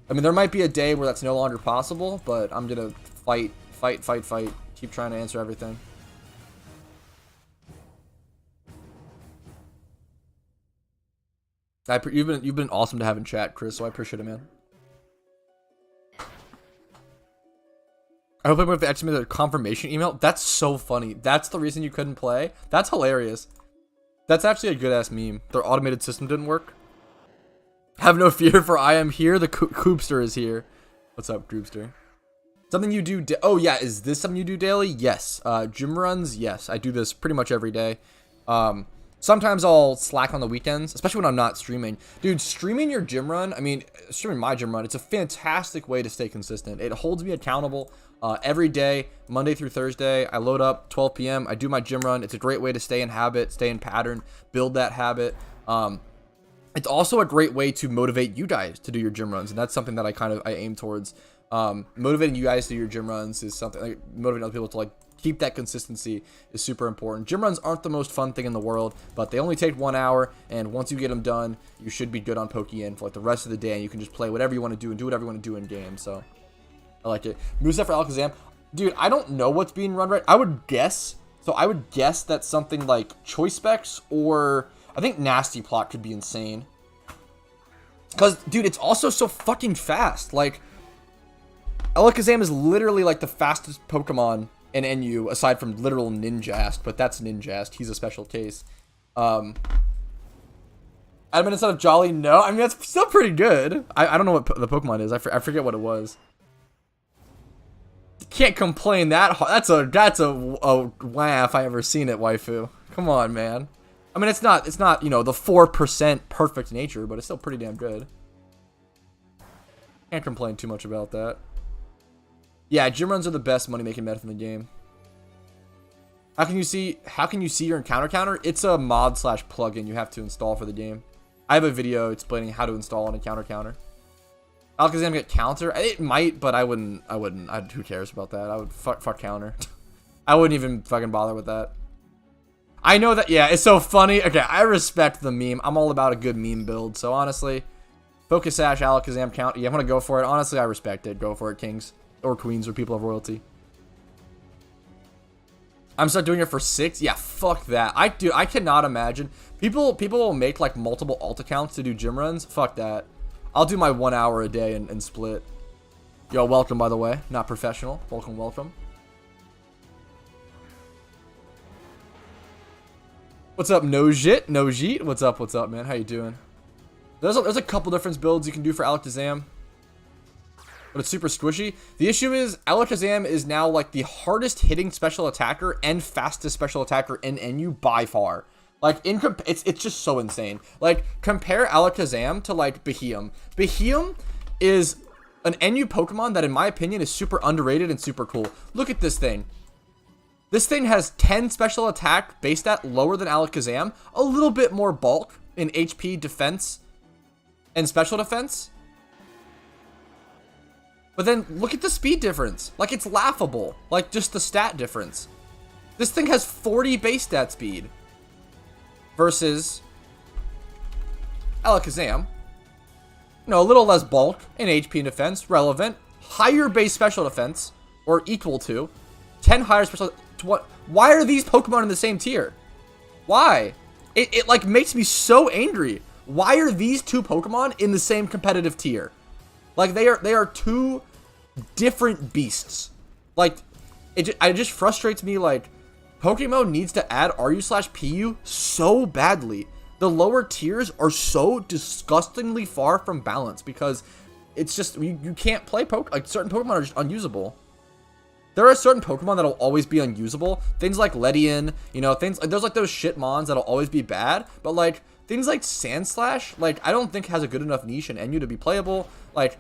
I mean, there might be a day where that's no longer possible, but I'm gonna fight. Keep trying to answer everything. You've been awesome to have in chat, Chris, so I appreciate it, man. I hope I would have actually made a confirmation email. That's so funny. That's the reason you couldn't play? That's hilarious. That's actually a good-ass meme. Their automated system didn't work. Have no fear, for I am here. The Coopster is here. What's up, Groupster? Something you do... Oh, yeah. Is this something you do daily? Yes. Gym runs? Yes. I do this pretty much every day. Sometimes I'll slack on the weekends, especially when I'm not streaming. Dude, streaming your gym run, I mean, streaming my gym run, it's a fantastic way to stay consistent. It holds me accountable every day, Monday through Thursday. I load up 12 p.m. I do my gym run. It's a great way to stay in habit, stay in pattern, build that habit. It's also a great way to motivate you guys to do your gym runs, and that's something that I aim towards. Motivating you guys to do your gym runs is something, like motivating other people to like keep that consistency is super important. Gym runs aren't the most fun thing in the world, but they only take 1 hour, and once you get them done, you should be good on Pokeyen for like the rest of the day, and you can just play whatever you want to do and do whatever you want to do in game. So I like it. Moveset for Alakazam, dude. I don't know what's being run right. I would guess that something like Choice Specs, or I think Nasty Plot could be insane. Cause dude, it's also so fucking fast. Like Alakazam is literally like the fastest Pokemon in NU, aside from literal Ninjast, but that's Ninjast. He's a special case. Adamant instead of Jolly, no. I mean, that's still pretty good. I don't know what the Pokemon is. I forget what it was. Can't complain that hard. That's a wow if I ever seen it, waifu. Come on, man. I mean, it's not you know, the 4% perfect nature, but it's still pretty damn good. Can't complain too much about that. Yeah, gym runs are the best money-making method in the game. How can you see your encounter counter? It's a mod / plugin you have to install for the game. I have a video explaining how to install an encounter counter. Alakazam get counter? It might, but I wouldn't. Who cares about that? I would fuck counter. I wouldn't even fucking bother with that. I know that. Yeah, it's so funny. Okay, I respect the meme. I'm all about a good meme build. So honestly, Focus Sash, Alakazam count. Yeah, I'm gonna go for it. Honestly, I respect it. Go for it, kings or queens or people of royalty. I'm start doing it for 6. Yeah, fuck that. I cannot imagine people will make like multiple alt accounts to do gym runs. Fuck that. I'll do my 1 hour a day and split. Yo, welcome, by the way. Not professional. Welcome, welcome. What's up, Nojit? Nojit? What's up, man? How you doing? There's a couple different builds you can do for Alakazam, but it's super squishy. The issue is Alakazam is now like the hardest hitting special attacker and fastest special attacker in NU by far. Like it's just so insane. Like compare Alakazam to like Beheeyem. Beheeyem is an NU Pokemon that in my opinion is super underrated and super cool. Look at this thing. This thing has 10 special attack base stat lower than Alakazam, a little bit more bulk in HP, defense, and special defense. But then look at the speed difference. Like it's laughable. Like just the stat difference. This thing has 40 base stat speed versus Alakazam, a little less bulk in HP and defense, relevant. Higher base special defense, or equal to. 10 higher special. What? Why are these Pokemon in the same tier? Why? It like makes me so angry. Why are these two Pokemon in the same competitive tier? Like they are two different beasts. Like it just frustrates me. Like PokeMMO needs to add RU/PU so badly. The lower tiers are so disgustingly far from balance because it's just you can't play like certain Pokemon are just unusable. There are certain Pokemon that'll always be unusable. Things like Ledian, you know, things like there's like those shit mons that'll always be bad. But like things like Sandslash, like I don't think has a good enough niche in NU to be playable. Like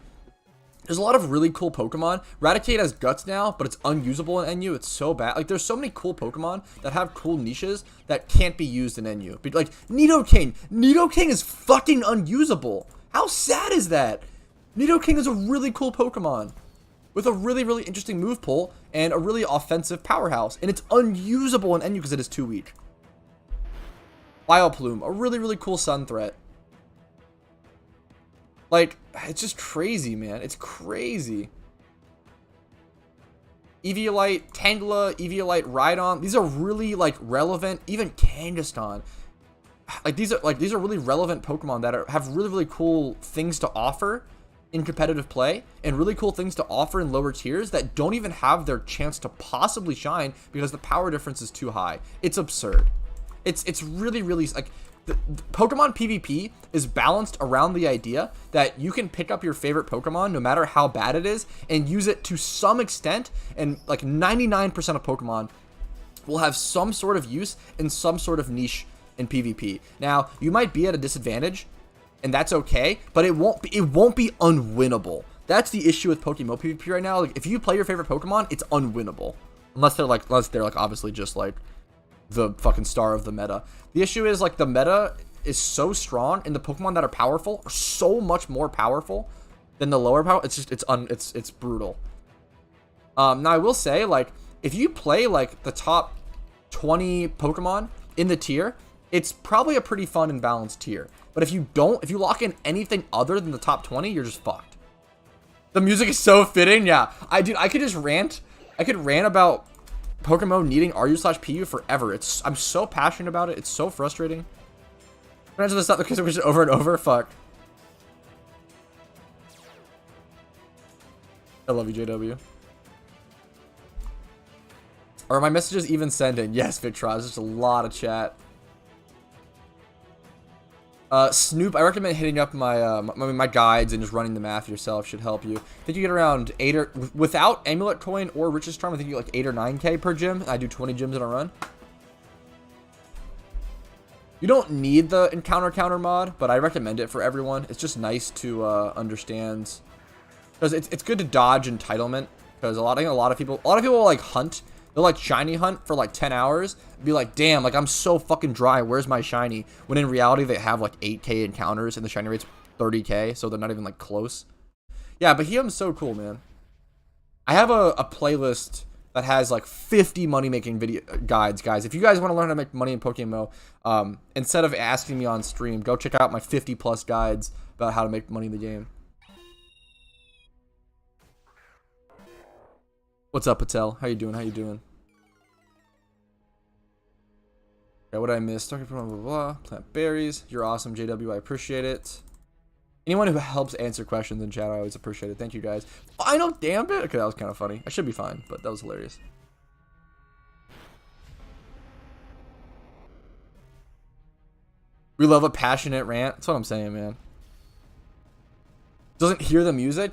there's a lot of really cool Pokemon. Raticate has Guts now, but it's unusable in NU. It's so bad. Like, there's so many cool Pokemon that have cool niches that can't be used in NU. Like, Nidoking. Nidoking is fucking unusable. How sad is that? Nidoking is a really cool Pokemon with a really, really interesting move pool and a really offensive powerhouse. And it's unusable in NU because it is too weak. Vileplume, a really, really cool Sun threat. Like, it's just crazy, man. It's crazy. Eviolite, Tangela, Eviolite, Rhydon. These are really, like, relevant. Even Kangaskhan. Like, these are really relevant Pokemon that have really, really cool things to offer in competitive play. And really cool things to offer in lower tiers that don't even have their chance to possibly shine because the power difference is too high. It's absurd. It's really, really, like... The Pokemon PvP is balanced around the idea that you can pick up your favorite Pokemon no matter how bad it is and use it to some extent, and like 99% of Pokemon will have some sort of use in some sort of niche in PvP. Now, you might be at a disadvantage and that's okay, but it won't be unwinnable. That's the issue with PokeMMO PvP right now. Like if you play your favorite Pokemon, it's unwinnable. Unless they're like obviously just like the fucking star of the meta. The issue is like the meta is so strong and the Pokemon that are powerful are so much more powerful than the lower power. It's just it's brutal. Now I will say, like, if you play like the top 20 Pokemon in the tier, it's probably a pretty fun and balanced tier. But if you lock in anything other than the top 20, you're just fucked. The music is so fitting. Yeah, I could just rant. I could rant about PokeMMO needing RU/PU forever. I'm so passionate about it. It's so frustrating. I'm gonna stop because we're just over and over. Fuck. I love you, JW. Are my messages even sending? Yes, Victron. There's just a lot of chat. Snoop, I recommend hitting up my guides and just running the math yourself should help you. I think you get around 8 or without Amulet Coin or Richest Charm. I think you get like 8 or 9K per gym. I do 20 gyms in a run. You don't need the encounter mod, but I recommend it for everyone. It's just nice to understand because it's good to dodge entitlement because a lot of people will like hunt. They'll like shiny hunt for like 10 hours and be like, damn, like I'm so fucking dry. Where's my shiny? When in reality, they have like 8K encounters and the shiny rate's 30K. So they're not even like close. Yeah, but Heom's so cool, man. I have a playlist that has like 50 money-making video guides, guys. If you guys want to learn how to make money in PokeMMO, instead of asking me on stream, go check out my 50+ guides about how to make money in the game. What's up, Patel? How you doing? How you doing? Okay, what did I miss? Talking blah, blah, blah. Plant berries. You're awesome, JW. I appreciate it. Anyone who helps answer questions in chat, I always appreciate it. Thank you, guys. Final damn it. Okay, that was kind of funny. I should be fine, but that was hilarious. We love a passionate rant. That's what I'm saying, man. Doesn't hear the music.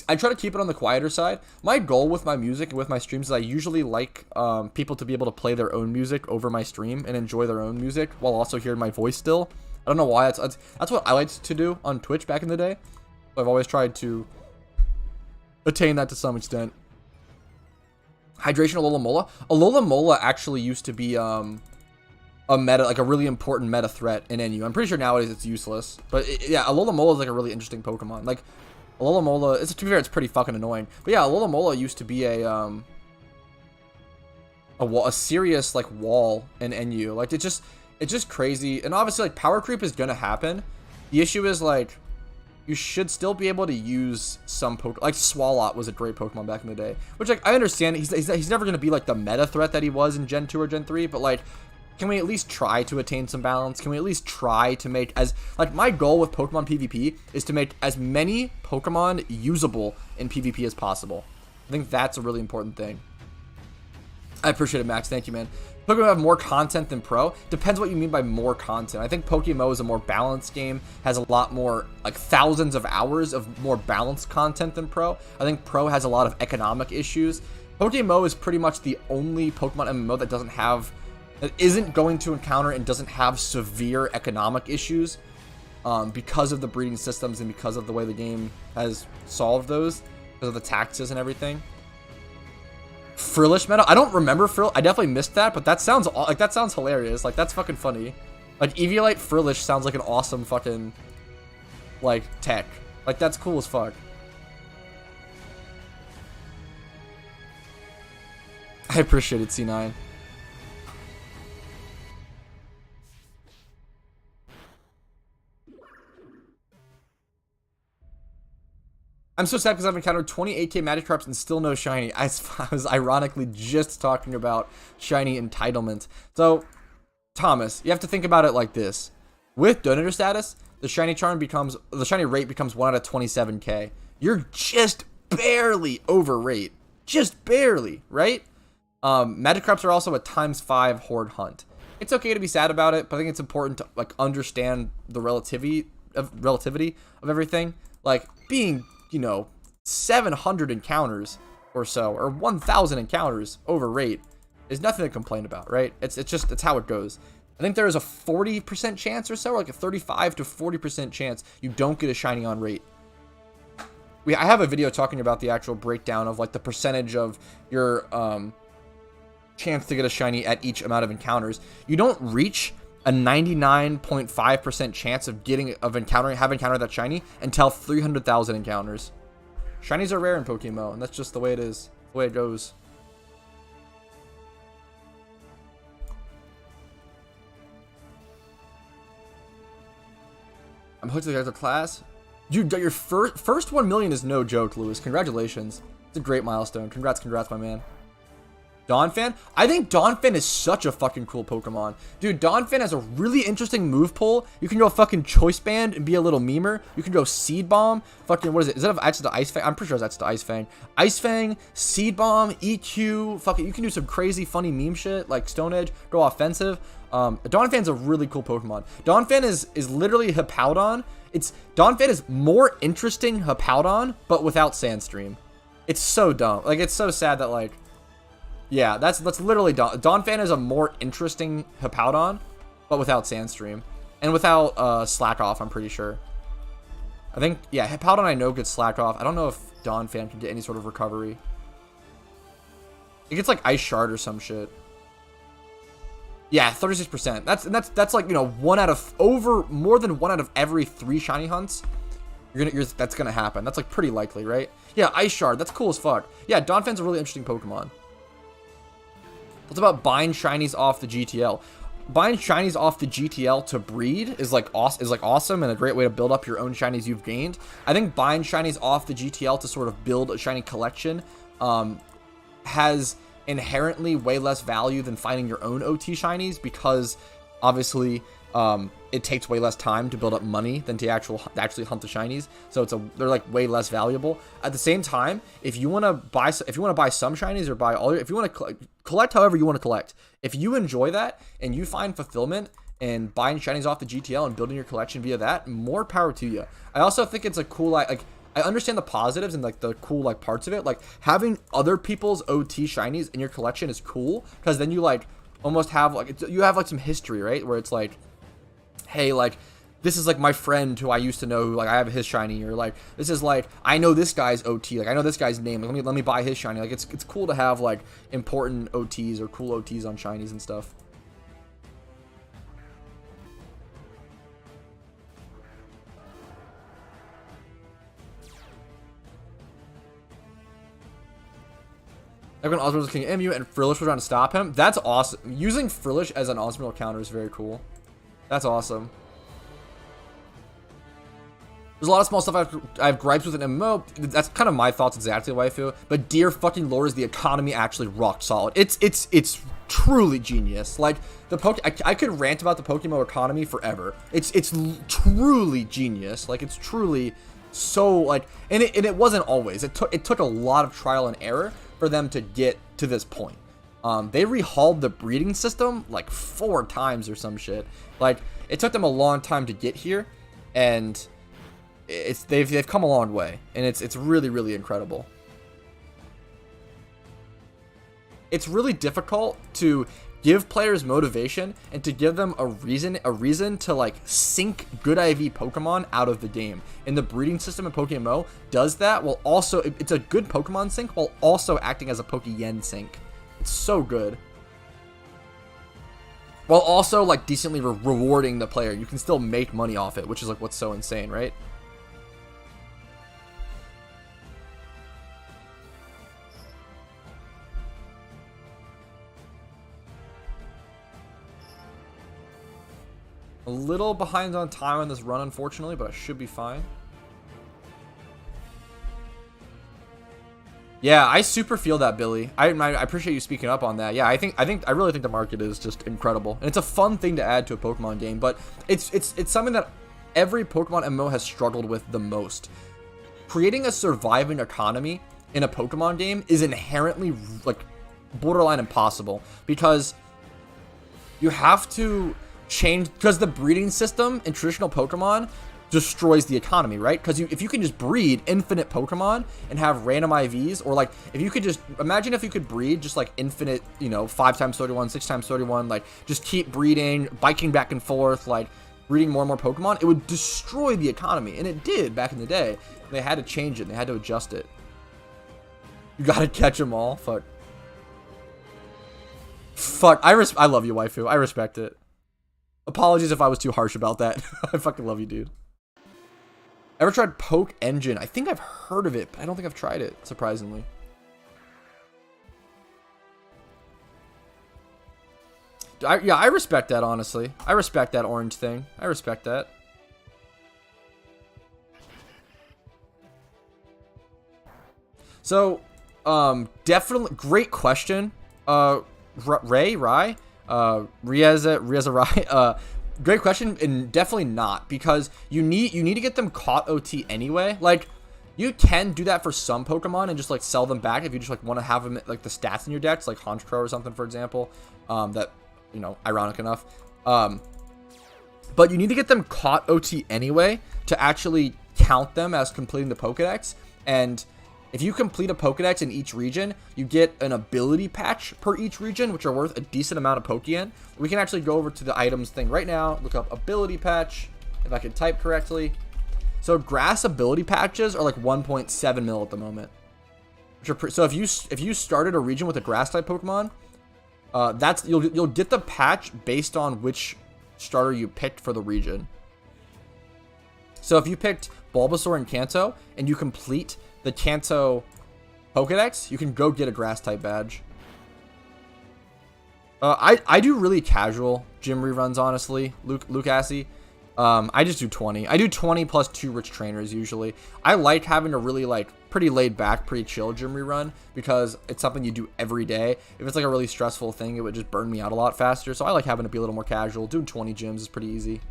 I try to keep it on the quieter side. My goal with my music and with my streams is I usually like people to be able to play their own music over my stream and enjoy their own music while also hearing my voice still. I don't know why. That's what I liked to do on Twitch back in the day. So I've always tried to attain that to some extent. Hydration Alola Mola. Alola Mola actually used to be a meta, like a really important meta threat in NU. I'm pretty sure nowadays it's useless, but yeah, Alola Mola is like a really interesting Pokemon. Like Alola Mola, to be fair, it's pretty fucking annoying. But yeah, Alola Mola used to be a serious like wall in NU. Like it's just crazy. And obviously like power creep is gonna happen. The issue is like you should still be able to use some like Swalot was a great Pokemon back in the day, which like I understand he's never gonna be like the meta threat that he was in Gen 2 or Gen 3, but like, can we at least try to attain some balance? Can we at least try to make as like my goal with Pokemon PvP is to make as many Pokemon usable in PvP as possible. I think that's a really important thing. I appreciate it, Max. Thank you, man. Pokemon have more content than Pro. Depends what you mean by more content. I think PokeMMO is a more balanced game, has a lot more, like thousands of hours of more balanced content than Pro. I think Pro has a lot of economic issues. PokeMMO is pretty much the only Pokemon MMO that isn't going to encounter and doesn't have severe economic issues because of the breeding systems and because of the way the game has solved those, because of the taxes and everything. Frillish meta? I don't remember Frill. I definitely missed that, but that sounds hilarious. Like, that's fucking funny. Like, Eviolite Frillish sounds like an awesome fucking, like, tech. Like, that's cool as fuck. I appreciate it, C9. I'm so sad because I've encountered 28k Magikarps and still no shiny. I was ironically just talking about shiny entitlement. So, Thomas, you have to think about it like this. With donator status, the shiny rate becomes 1 out of 27k. You're just barely over rate. Just barely, right? Magikarps are also a ×5 horde hunt. It's okay to be sad about it, but I think it's important to like understand the relativity of everything. Like being, you know, 700 encounters or so, or 1,000 encounters over rate is nothing to complain about, right? It's how it goes. I think there is a 40% chance or so, or like a 35 to 40% chance you don't get a shiny on rate. I have a video talking about the actual breakdown of like the percentage of your chance to get a shiny at each amount of encounters. You don't reach a 99.5% chance of having encountered that shiny until 300,000 encounters. Shinies are rare in PokeMMO, and that's just the way it is, the way it goes. I'm hooked to the other class. You got your first 1 million is no joke, Lewis. Congratulations. It's a great milestone. Congrats, my man. Donphan? I think Donphan is such a fucking cool Pokemon. Dude, Donphan has a really interesting move pool. You can go fucking Choice Band and be a little memer. You can go Seed Bomb. Fucking, what is it? Is that actually the Ice Fang? I'm pretty sure that's the Ice Fang. Ice Fang, Seed Bomb, EQ. Fucking, you can do some crazy funny meme shit like Stone Edge. Go offensive. Donphan's a really cool Pokemon. Donphan is literally Hippowdon. Donphan is more interesting Hippowdon, but without Sandstream. It's so dumb. Like, it's so sad that, like, yeah, that's literally Donphan is a more interesting Hippowdon, but without Sandstream. And without Slack Off, I'm pretty sure. I think, yeah, Hippowdon I know gets Slack Off. I don't know if Donphan can get any sort of recovery. It gets like Ice Shard or some shit. Yeah, 36%. That's like, you know, more than 1 out of every 3 shiny hunts. That's gonna happen. That's like pretty likely, right? Yeah, Ice Shard. That's cool as fuck. Yeah, Donphan's a really interesting Pokemon. What's about buying shinies off the GTL? Buying shinies off the GTL to breed is like awesome and a great way to build up your own shinies you've gained. I think buying shinies off the GTL to sort of build a shiny collection has inherently way less value than finding your own OT shinies, because obviously it takes way less time to build up money than to actually hunt the shinies. So they're like way less valuable. At the same time, if you want to buy some shinies or buy if you want to collect however you want to collect, if you enjoy that and you find fulfillment in buying shinies off the GTL and building your collection via that, more power to you. I also think it's a cool, like I understand the positives and like the cool like parts of it. Like having other people's OT shinies in your collection is cool, because then you like almost have like you have like some history, right? Where it's like, hey, like this is like my friend who I used to know, who like I have his shiny, or like this is like I know this guy's OT, like I know this guy's name, like, let me buy his shiny. Like it's cool to have like important OTs or cool OTs on shinies and stuff. Like when Osmond was King MU and Frillish was trying to stop him. That's awesome. Using Frillish as an Osmond counter is very cool. That's awesome. There's a lot of small stuff I have gripes with an MMO. That's kind of my thoughts, exactly the way I feel. But dear fucking lord, is the economy actually rock solid? It's truly genius. Like I could rant about the PokeMMO economy forever. It's truly genius. Like it's truly so like, and it wasn't always. It took a lot of trial and error for them to get to this point. They rehauled the breeding system like 4 times or some shit. Like it took them a long time to get here, and they've come a long way, and it's really incredible. It's really difficult to give players motivation and to give them a reason to like sink good IV Pokemon out of the game. And the breeding system in PokeMMO does that while also it's a good Pokemon sink while also acting as a Pokeyen sink. It's so good. While also like decently rewarding the player. You can still make money off it, which is like what's so insane, right? A little behind on time on this run, unfortunately, but I should be fine. Yeah, I super feel that, Billy. I appreciate you speaking up on that. Yeah, I really think the market is just incredible, and it's a fun thing to add to a Pokemon game. But it's something that every Pokemon MMO has struggled with the most. Creating a surviving economy in a Pokemon game is inherently like borderline impossible, because you have to change, because the breeding system in traditional Pokemon destroys the economy, right? Because if you can just breed infinite Pokemon and have random IVs, or like if you could just imagine if you could breed just like infinite, you know, 5x31, 6x31, like just keep breeding, biking back and forth, like breeding more and more Pokemon, it would destroy the economy, and it did back in the day. They had to change it, they had to adjust it. You gotta catch them all. Fuck. I love you, waifu. I respect it. Apologies if I was too harsh about that. I fucking love you, dude. Ever tried Poke Engine? I think I've heard of it, but I don't think I've tried it, surprisingly. Yeah, I respect that, honestly. I respect that orange thing. I respect that. So, definitely, great question. Rieza Rai. Great question, and definitely not, because you need to get them caught OT anyway. Like, you can do that for some Pokemon and just like sell them back if you just like want to have them like the stats in your decks, like Honchkrow or something, for example. That, you know, ironic enough. But you need to get them caught OT anyway to actually count them as completing the Pokedex. And if you complete a Pokedex in each region, you get an ability patch per each region, which are worth a decent amount of Pokeyen. We can actually go over to the items thing right now, look up ability patch, if I can type correctly. So grass ability patches are like 1.7 mil at the moment. So if you started a region with a grass type Pokemon, that's you'll get the patch based on which starter you picked for the region. So if you picked Bulbasaur and Kanto and you complete the Kanto Pokedex, you can go get a grass type badge. I do really casual gym reruns, honestly, Lucassi. I just do 20. I do 20 plus 2 rich trainers usually. I like having a really like pretty laid back, pretty chill gym rerun, because it's something you do every day. If it's like a really stressful thing, it would just burn me out a lot faster. So I like having it be a little more casual. Doing 20 gyms is pretty easy.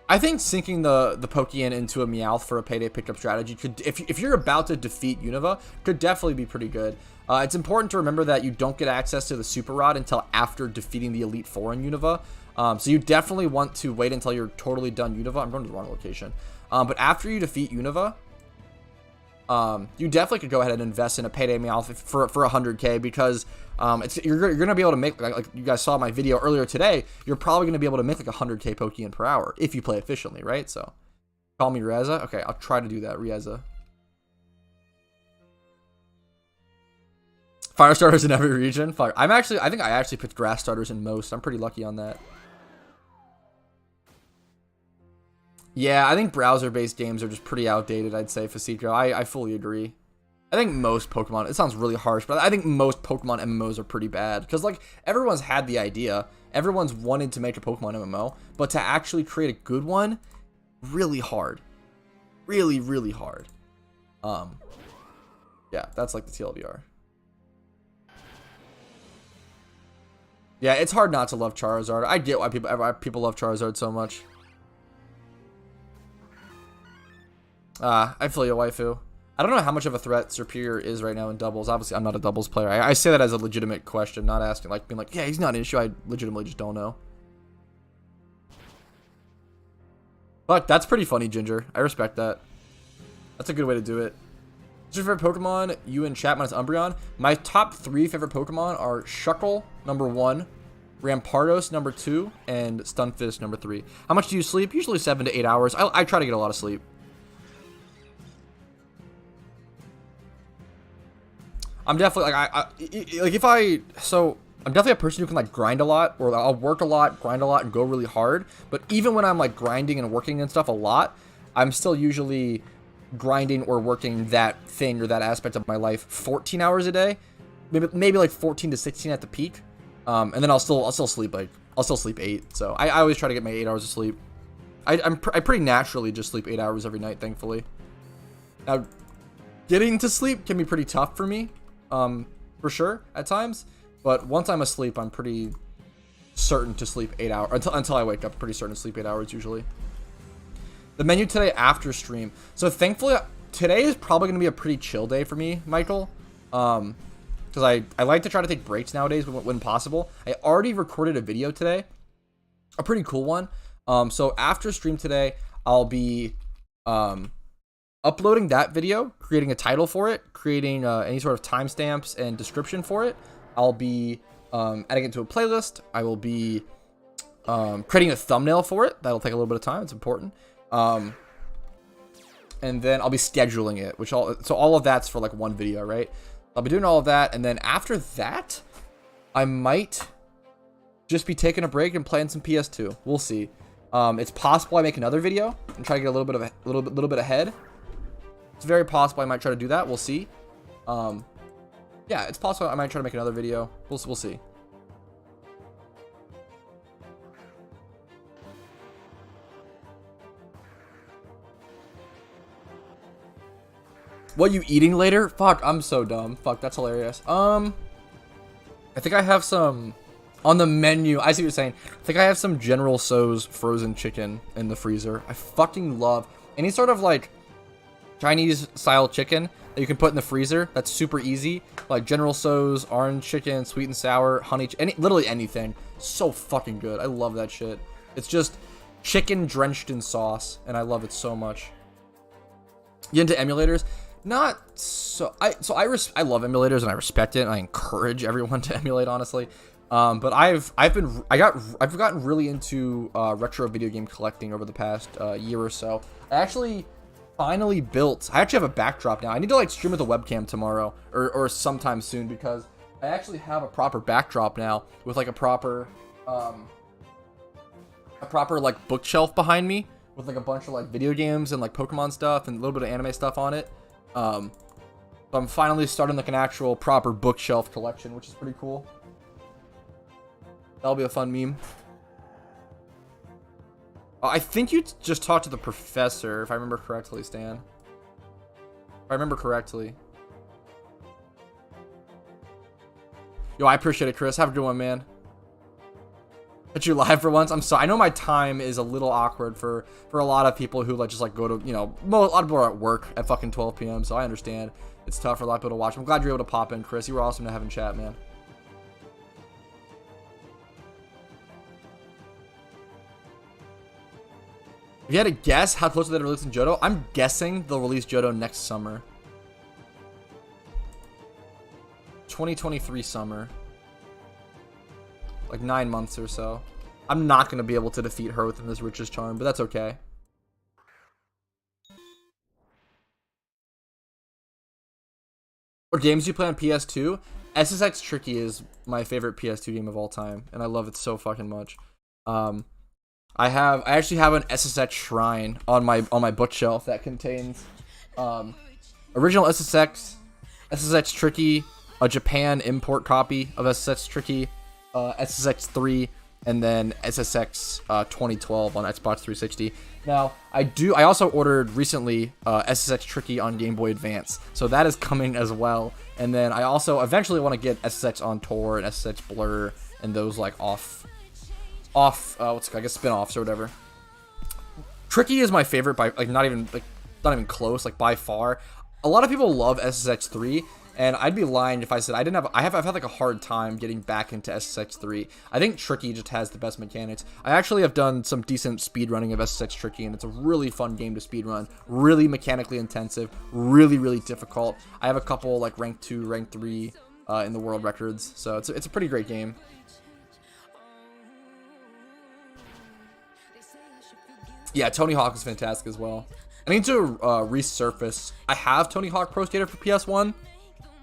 I think sinking the Pokeyen into a Meowth for a payday pickup strategy could, if you're about to defeat Unova, could definitely be pretty good. It's important to remember that you don't get access to the Super Rod until after defeating the Elite Four in Unova. So you definitely want to wait until you're totally done Unova. I'm going to the wrong location. But after you defeat Unova, you definitely could go ahead and invest in a payday Meowth for 100k, because you're gonna be able to make, like you guys saw my video earlier today, you're probably gonna be able to make like 100k Pokeyen per hour if you play efficiently, right? So call me Rieza. Okay, I'll try to do that, Rieza. Fire starters in every region. Fire. I think I actually picked grass starters in most. I'm pretty lucky on that. Yeah, I think browser-based games are just pretty outdated, I'd say, Fasico. I fully agree. I think most Pokemon, it sounds really harsh, but I think most Pokemon MMOs are pretty bad. Because, like, everyone's had the idea. Everyone's wanted to make a Pokemon MMO. But to actually create a good one, really hard. Really, really hard. Yeah, that's like the TLDR. Yeah, it's hard not to love Charizard. I get why people love Charizard so much. I feel you, waifu. I don't know how much of a threat Serperior is right now in doubles. Obviously, I'm not a doubles player. I say that as a legitimate question, not asking, like, being like, yeah, he's not an issue. I legitimately just don't know. Fuck, that's pretty funny, Ginger. I respect that. That's a good way to do it. What's your favorite Pokemon? You in chat minus Umbreon. My top 3 favorite Pokemon are Shuckle, number 1, Rampardos, number 2, and Stunfisk, number 3. How much do you sleep? Usually 7 to 8 hours. I try to get a lot of sleep. I'm definitely like I'm definitely a person who can like grind a lot, or I'll work a lot, grind a lot, and go really hard. But even when I'm like grinding and working and stuff a lot, I'm still usually grinding or working that thing or that aspect of my life 14 hours a day, maybe like 14 to 16 at the peak, and then I'll still sleep 8. So I always try to get my 8 hours of sleep. I pretty naturally just sleep 8 hours every night, thankfully. Now, getting to sleep can be pretty tough for me. For sure at times, but once I'm asleep, I'm pretty certain to sleep 8 hours until I wake up. Pretty certain to sleep 8 hours usually. The menu today after stream. So thankfully, today is probably going to be a pretty chill day for me, Michael. Because I like to try to take breaks nowadays when possible. I already recorded a video today, a pretty cool one. So after stream today, I'll be uploading that video, creating a title for it, creating any sort of timestamps and description for it. I'll be adding it to a playlist. I will be creating a thumbnail for it. That'll take a little bit of time. It's important. And then I'll be scheduling it, so all of that's for like one video, right? I'll be doing all of that, and then after that, I might just be taking a break and playing some PS2. We'll see. It's possible I make another video and try to get a little bit ahead. It's very possible I might try to do that. We'll see. Yeah, it's possible I might try to make another video. We'll see. What you eating later? Fuck, I'm so dumb. Fuck, that's hilarious. I think I have some on the menu. I see what you're saying. I think I have some General Tso's frozen chicken in the freezer. I fucking love any sort of like Chinese style chicken that you can put in the freezer. That's super easy. Like General Tso's orange chicken, sweet and sour, honey, literally anything. So fucking good. I love that shit. It's just chicken drenched in sauce, and I love it so much. You into emulators? Not so. I love emulators and I respect it, and I encourage everyone to emulate, honestly. But I've gotten really into retro video game collecting over the past year or so. I actually finally I actually have a backdrop now. I need to like stream with a webcam tomorrow or sometime soon, because I actually have a proper backdrop now with like a proper like bookshelf behind me with like a bunch of like video games and like Pokemon stuff and a little bit of anime stuff on it. So I'm finally starting like an actual proper bookshelf collection, which is pretty cool. That'll be a fun meme. I think you just talked to the professor, if I remember correctly, Stan. If I remember correctly. Yo, I appreciate it, Chris. Have a good one, man. But you live for once. I'm sorry. I know my time is a little awkward for a lot of people who like just like go to, you know, a lot of people are at work at fucking 12 p.m. So I understand it's tough for a lot of people to watch. I'm glad you're able to pop in, Chris. You were awesome to have in chat, man. If you had to guess how close they're releasing Johto, I'm guessing they'll release Johto next summer. 2023 summer. Like 9 months or so. I'm not going to be able to defeat her within this Rich's Charm, but that's okay. What games do you play on PS2? SSX Tricky is my favorite PS2 game of all time, and I love it so fucking much. I actually have an SSX shrine on my bookshelf that contains original SSX SSX Tricky, a Japan import copy of SSX Tricky, SSX 3, and then SSX 2012 on Xbox 360. Now, I also ordered recently SSX Tricky on Game Boy Advance, so that is coming as well. And then I also eventually want to get SSX on Tour and SSX Blur and those like off what's it called, I guess spin-offs or whatever. Tricky is my favorite by like not even close, like by far. A lot of people love SSX 3, and I'd be lying if I said I didn't have. I've had like a hard time getting back into SSX 3. I think Tricky just has the best mechanics. I actually have done some decent speed running of SSX Tricky, and it's a really fun game to speed run. Really mechanically intensive, really difficult. I have a couple like rank 2, rank 3 in the world records, so it's a pretty great game. Yeah, Tony Hawk is fantastic as well. I need to resurface. I have Tony Hawk Pro Skater for PS1,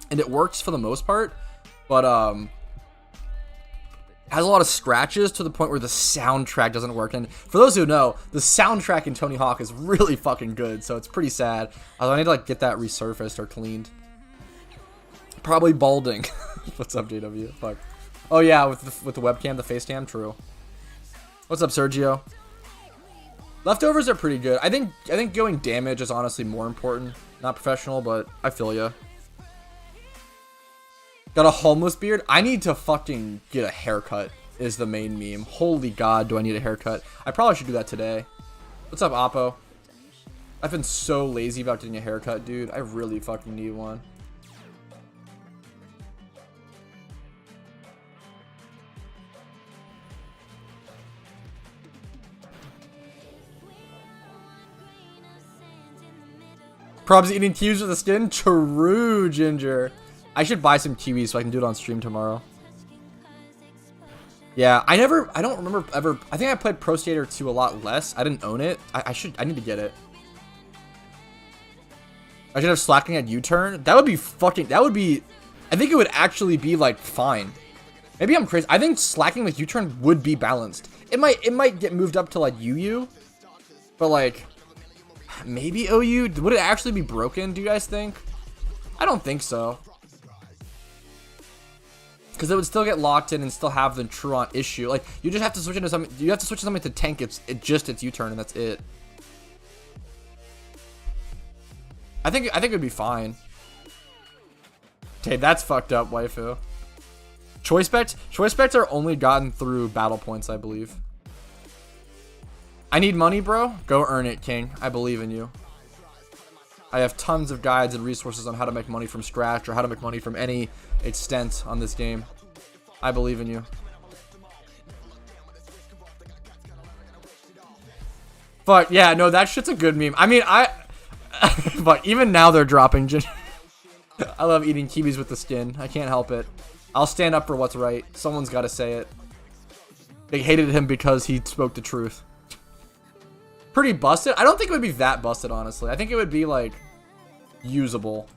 and it works for the most part, but has a lot of scratches to the point where the soundtrack doesn't work. And for those who know, the soundtrack in Tony Hawk is really fucking good, so it's pretty sad. I need to like get that resurfaced or cleaned. Probably balding. What's up, JW? Fuck. Oh yeah, with the webcam, the face cam. True. What's up, Sergio? Leftovers are pretty good. I think going damage is honestly more important. Not professional, but I feel ya. Got a homeless beard? I need to fucking get a haircut is the main meme. Holy god, do I need a haircut. I probably should do that today. What's up, Oppo? I've been so lazy about getting a haircut, dude. I really fucking need one. Probs eating kiwis with the skin? True, Ginger. I should buy some kiwis so I can do it on stream tomorrow. Yeah, I don't remember ever. I think I played Pro Skater 2 a lot less. I didn't own it. I need to get it. I should have slacking at U-turn. That would be I think it would actually be like fine. Maybe I'm crazy. I think slacking with U-turn would be balanced. It might get moved up to like UU, but like maybe OU. Would it actually be broken? Do you guys think? I don't think so. Because it would still get locked in and still have the Truant issue. Like you just have to switch into something. You have to switch to something to tank its U-turn and that's it. I think it would be fine. Okay, that's fucked up, waifu. Choice bets are only gotten through battle points, I believe. I need money, bro. Go earn it, King. I believe in you. I have tons of guides and resources on how to make money from scratch or how to make money from any extent on this game. I believe in you. But yeah, no, that shit's a good meme. I mean, but even now they're dropping. I love eating kiwis with the skin. I can't help it. I'll stand up for what's right. Someone's got to say it. They hated him because he spoke the truth. Pretty busted. I don't think it would be that busted, honestly. I think it would be like usable.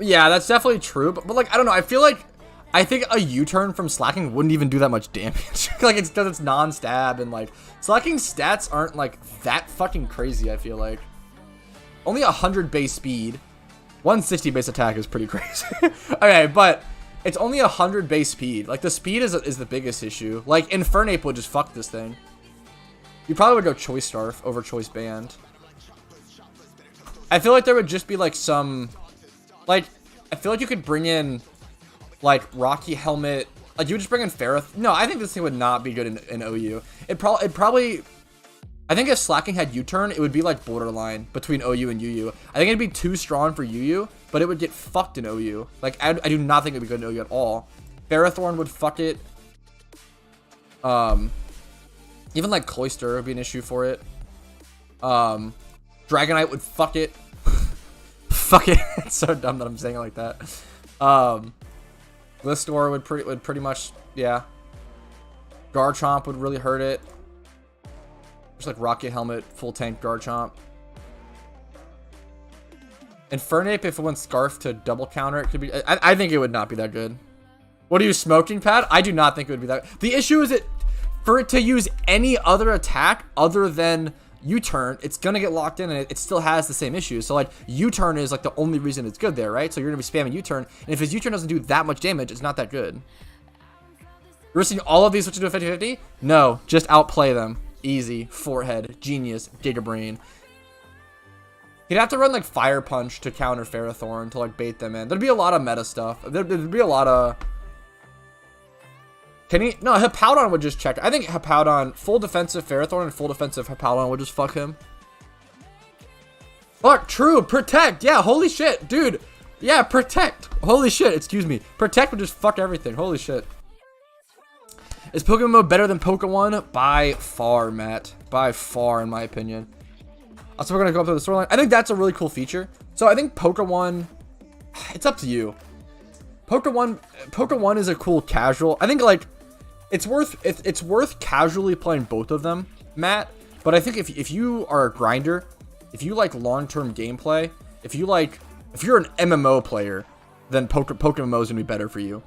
Yeah, that's definitely true. But like, I don't know. I think a U-turn from slacking wouldn't even do that much damage. Like it's because it's non-stab and like slacking stats aren't like that fucking crazy. I feel like only 100 base speed, 160 base attack is pretty crazy. Okay, but it's only 100 base speed. Like the speed is the biggest issue. Like Infernape would just fuck this thing. You probably would go Choice Scarf over Choice Band. I feel like there would just be like some, like I feel like you could bring in like Rocky Helmet. Like you would just bring in Ferroth. No, I think this thing would not be good in OU. It probably. I think if slacking had U-turn, it would be like borderline between OU and UU. I think it'd be too strong for UU, but it would get fucked in OU. Like I do not think it'd be good in OU at all. Ferrothorn would fuck it. Even like Cloyster would be an issue for it. Dragonite would fuck it. Fuck it. It's so dumb that I'm saying it like that. Glistor would pretty much, yeah. Garchomp would really hurt it. Just like Rocket Helmet, full tank Garchomp. Infernape, if it went Scarf to double counter, it could be. I think it would not be that good. What are you smoking, Pat? I do not think it would be that. The issue is for it to use any other attack other than U-turn, it's gonna get locked in, and it still has the same issues. So like U-turn is like the only reason it's good there, right? So you're gonna be spamming U-turn, and if his U-turn doesn't do that much damage, it's not that good. You're seeing all of these switch to a 50-50? No, just outplay them. Easy, forehead, genius, Giga Brain. He'd have to run like Fire Punch to counter Ferrothorn to like bait them in. There'd be a lot of meta stuff. There'd be a lot of. Can he? No, Hippowdon would just check. I think Hippowdon, full defensive Ferrothorn and full defensive Hippowdon would just fuck him. Fuck, true, protect. Yeah, holy shit, dude. Yeah, protect. Holy shit, excuse me. Protect would just fuck everything. Holy shit. Is PokeMMO better than Pokémon? By far, Matt. By far, in my opinion. Also, we're going to go up to the storyline. I think that's a really cool feature. So I think Pokémon, it's up to you. Pokémon is a cool casual. I think like it's worth casually playing both of them, Matt. But I think if you are a grinder, if you like long-term gameplay, if you're an MMO player, then PokeMMO is going to be better for you.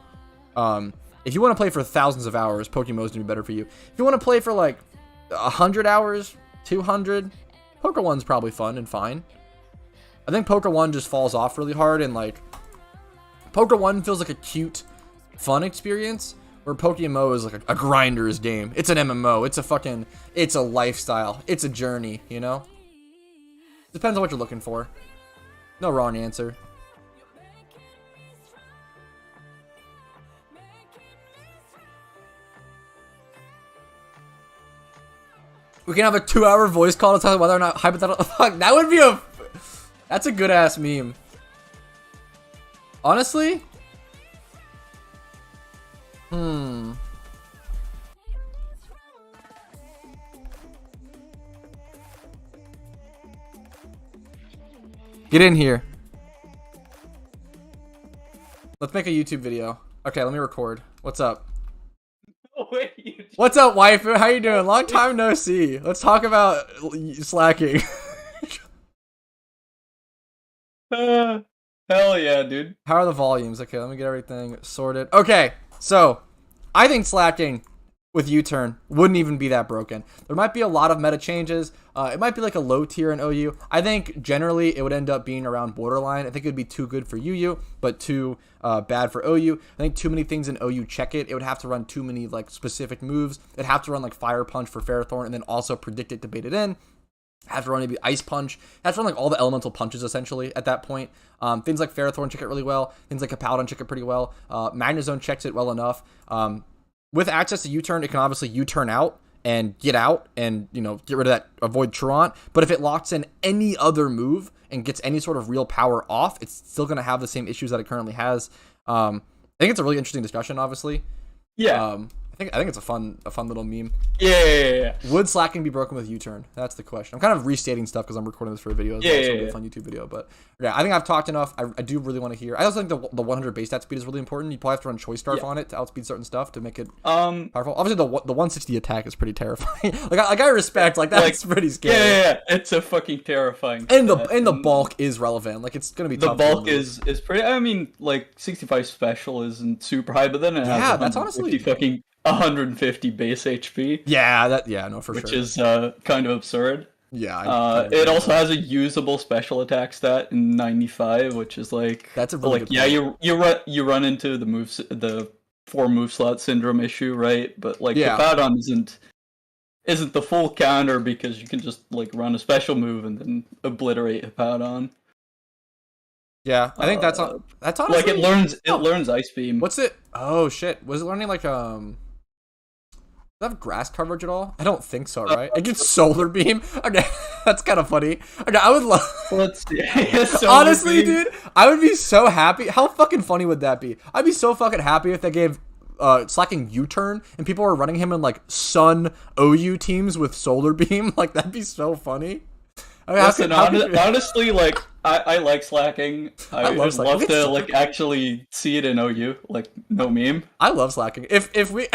If you want to play for thousands of hours, PokeMMO is going to be better for you. If you want to play for like 100 hours, 200, Pokemon's probably fun and fine. I think Pokemon just falls off really hard, and like Pokemon feels like a cute, fun experience, where PokeMMO is like a grinder's game. It's an MMO. It's a lifestyle. It's a journey, you know? Depends on what you're looking for. No wrong answer. We can have a 2-hour voice call to tell whether or not hypothetical. Fuck, that would be that's a good ass meme. Honestly. Get in here. Let's make a YouTube video. Okay, let me record. What's up? What's up, wife? How you doing? Long time no see. Let's talk about slacking. Hell yeah, dude. How are the volumes? Okay, let me get everything sorted. Okay, so I think slacking with U-turn wouldn't even be that broken. There might be a lot of meta changes. It might be like a low tier in OU. I think generally it would end up being around borderline. I think it would be too good for UU, but too bad for OU. I think too many things in OU check it. It would have to run too many like specific moves. It'd have to run like Fire Punch for Ferrothorn and then also predict it to bait it in. Have to run maybe Ice Punch. Have to run like all the elemental punches essentially at that point. Things like Ferrothorn check it really well. Things like Hippowdon check it pretty well. Magnezone checks it well enough. With access to U-turn, it can obviously U-turn out and get out and, you know, get rid of that, avoid Truant. But if it locks in any other move and gets any sort of real power off, it's still going to have the same issues that it currently has. I think it's a really interesting discussion, obviously. Yeah. I think it's a fun little meme. Yeah. Would slacking be broken with U-turn? That's the question. I'm kind of restating stuff because I'm recording this for a video. It's going to be a fun YouTube video, but yeah, I think I've talked enough. I do really want to hear. I also think the 100 base stat speed is really important. You probably have to run Choice Scarf on it to outspeed certain stuff to make it powerful. Obviously, the 160 attack is pretty terrifying. like I respect that's pretty scary. Yeah. It's a fucking terrifying. And the bulk is relevant. Like it's going to be the tough bulk is pretty. I mean, like 65 special isn't super high, but then it has that's honestly fucking 150 base HP. Yeah, no, for which sure. Which is kind of absurd. Yeah. It also has a usable special attack stat in 95, which is like that's a really like good point. you run into the 4 move slot syndrome issue, right? But like Hippowdon isn't the full counter because you can just like run a special move and then obliterate Hippowdon. Yeah, I think that's honestly like it learns Ice Beam. What's it? Oh shit! Was it learning like does it have grass coverage at all? I don't think so, right? It gets Solar Beam. Okay, that's kind of funny. Okay, I would love. Let's see. Honestly, dude, I would be so happy. How fucking funny would that be? I'd be so fucking happy if they gave slacking U-turn and people were running him in like Sun OU teams with Solar Beam. Like that'd be so funny. I mean, listen, honestly, like I like slacking. I would love to like actually see it in OU, like no meme. I love slacking. If we.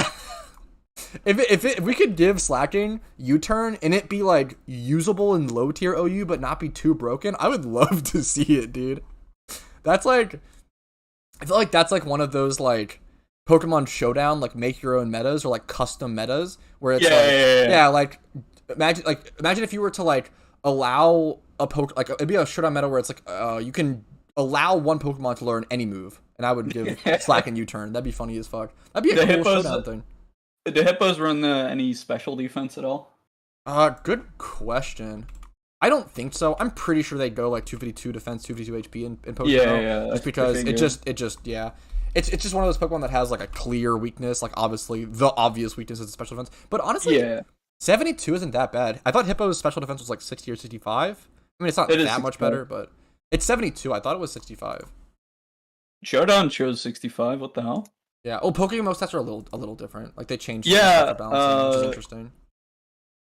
If we could give slacking U-turn and it be like usable in low tier OU but not be too broken, I would love to see it, dude. That's like, I feel like that's like one of those like Pokemon Showdown like make your own metas or like custom metas where it's like imagine if you were to like allow a like it'd be a showdown meta where it's like you can allow one Pokemon to learn any move, and I would give Slack and U-turn. That'd be funny as fuck. That'd be a cool showdown thing. Do hippos run any special defense at all? Good question. I don't think so. I'm pretty sure they go like 252 defense, 252 HP in PokeMMO. Yeah. Just because it's just one of those Pokemon that has like a clear weakness, like obviously the obvious weakness is the special defense. But honestly, 72 isn't that bad. I thought Hippo's special defense was like 60 or 65. I mean, it's not that much better, but it's 72. I thought it was 65. Showdown shows 65. What the hell? Yeah. Oh, Pokemon stats are a little different. Like they changed. Balancing, which is interesting.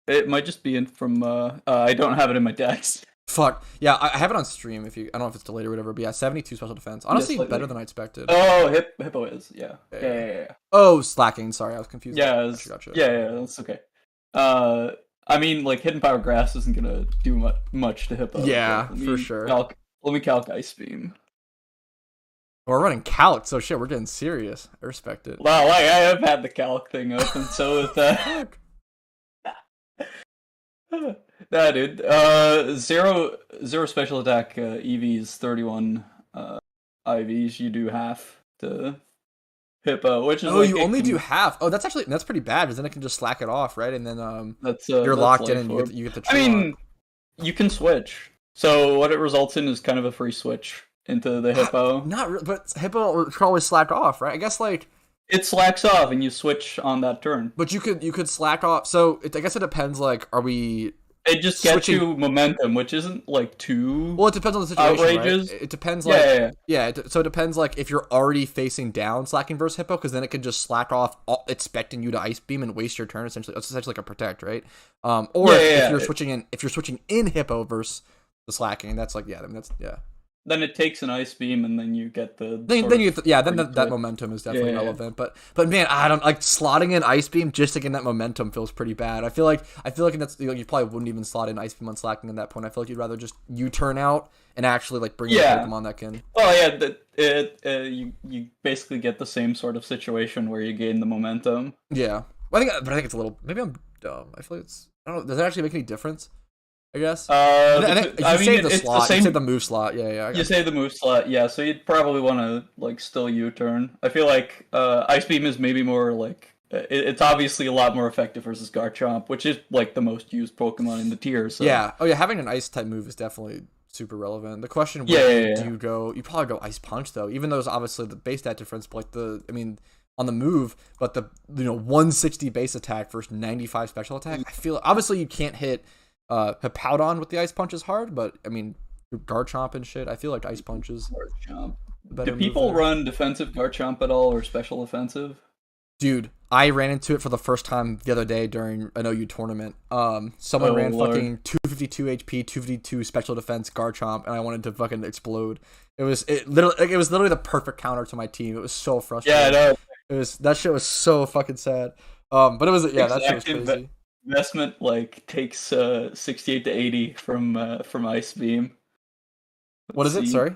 It might just be in from. I don't have it in my decks. Fuck. Yeah, I have it on stream. I don't know if it's delayed or whatever, but yeah, 72 special defense. Honestly, better than I expected. Oh, Hippo is. Yeah. Oh, slacking. Sorry, I was confused. Yeah, gotcha. Yeah, that's okay. I mean, like, Hidden Power Grass isn't gonna do much to Hippo. Yeah, for sure. Let me calc Ice Beam. We're running calc, so shit, we're getting serious. I respect it. Wow, I have had the calc thing open, so with that. Nah, dude. Zero special attack EVs, 31 IVs. You do half to Hippo, which is you only do half. Oh, that's pretty bad because then it can just slack it off, right? And then you're locked in and you get the. I mean, you can switch. So what it results in is kind of a free switch into the Hippo. Not really, but Hippo can always slack off, right? I guess like. It slacks off and you switch on that turn. But you could slack off. So I guess it depends. Like, are we? It just gets you momentum, which isn't like too. Well, it depends on the situation. Outrageous. Right? It depends. Like, so it depends. Like if you're already facing down slacking versus Hippo, because then it can just slack off, expecting you to Ice Beam and waste your turn. Essentially, it's essentially like a protect, right? If you're switching in Hippo versus the slacking, that's like Then it takes an Ice Beam, and then you get the. That momentum is definitely relevant. But man, I don't like slotting in Ice Beam just to get that momentum feels pretty bad. I feel like that's you probably wouldn't even slot in Ice Beam on slacking at that point. I feel like you'd rather just U-turn out and actually like bring in a Pokemon that can. Well, yeah, you basically get the same sort of situation where you gain the momentum. Yeah, I think it's a little. Maybe I'm dumb. I feel like I don't know. Does it actually make any difference? I guess. You say the move slot. Yeah. You say the move slot. Yeah, so you'd probably want to like still U-turn. I feel like Ice Beam is maybe more like it's obviously a lot more effective versus Garchomp, which is like the most used Pokemon in the tier. So. Yeah. Oh yeah, having an Ice type move is definitely super relevant. The question: do you go? You probably go Ice Punch though, even though it's obviously the base stat difference. But on the move, but the 160 base attack versus 95 special attack. I feel obviously you can't hit. Hippowdon with the Ice Punch is hard, but I mean, Garchomp and shit. I feel like Ice Punches. Garchomp. Do people run defensive Garchomp at all or special offensive? Dude, I ran into it for the first time the other day during an OU tournament. Someone ran fucking 252 HP, 252 special defense Garchomp, and I wanted to fucking explode. It was literally the perfect counter to my team. It was so frustrating. Yeah, I know. That shit was so fucking sad. But it was that shit was crazy. Investment like takes 68 to 80 from Ice Beam. What is it? Sorry.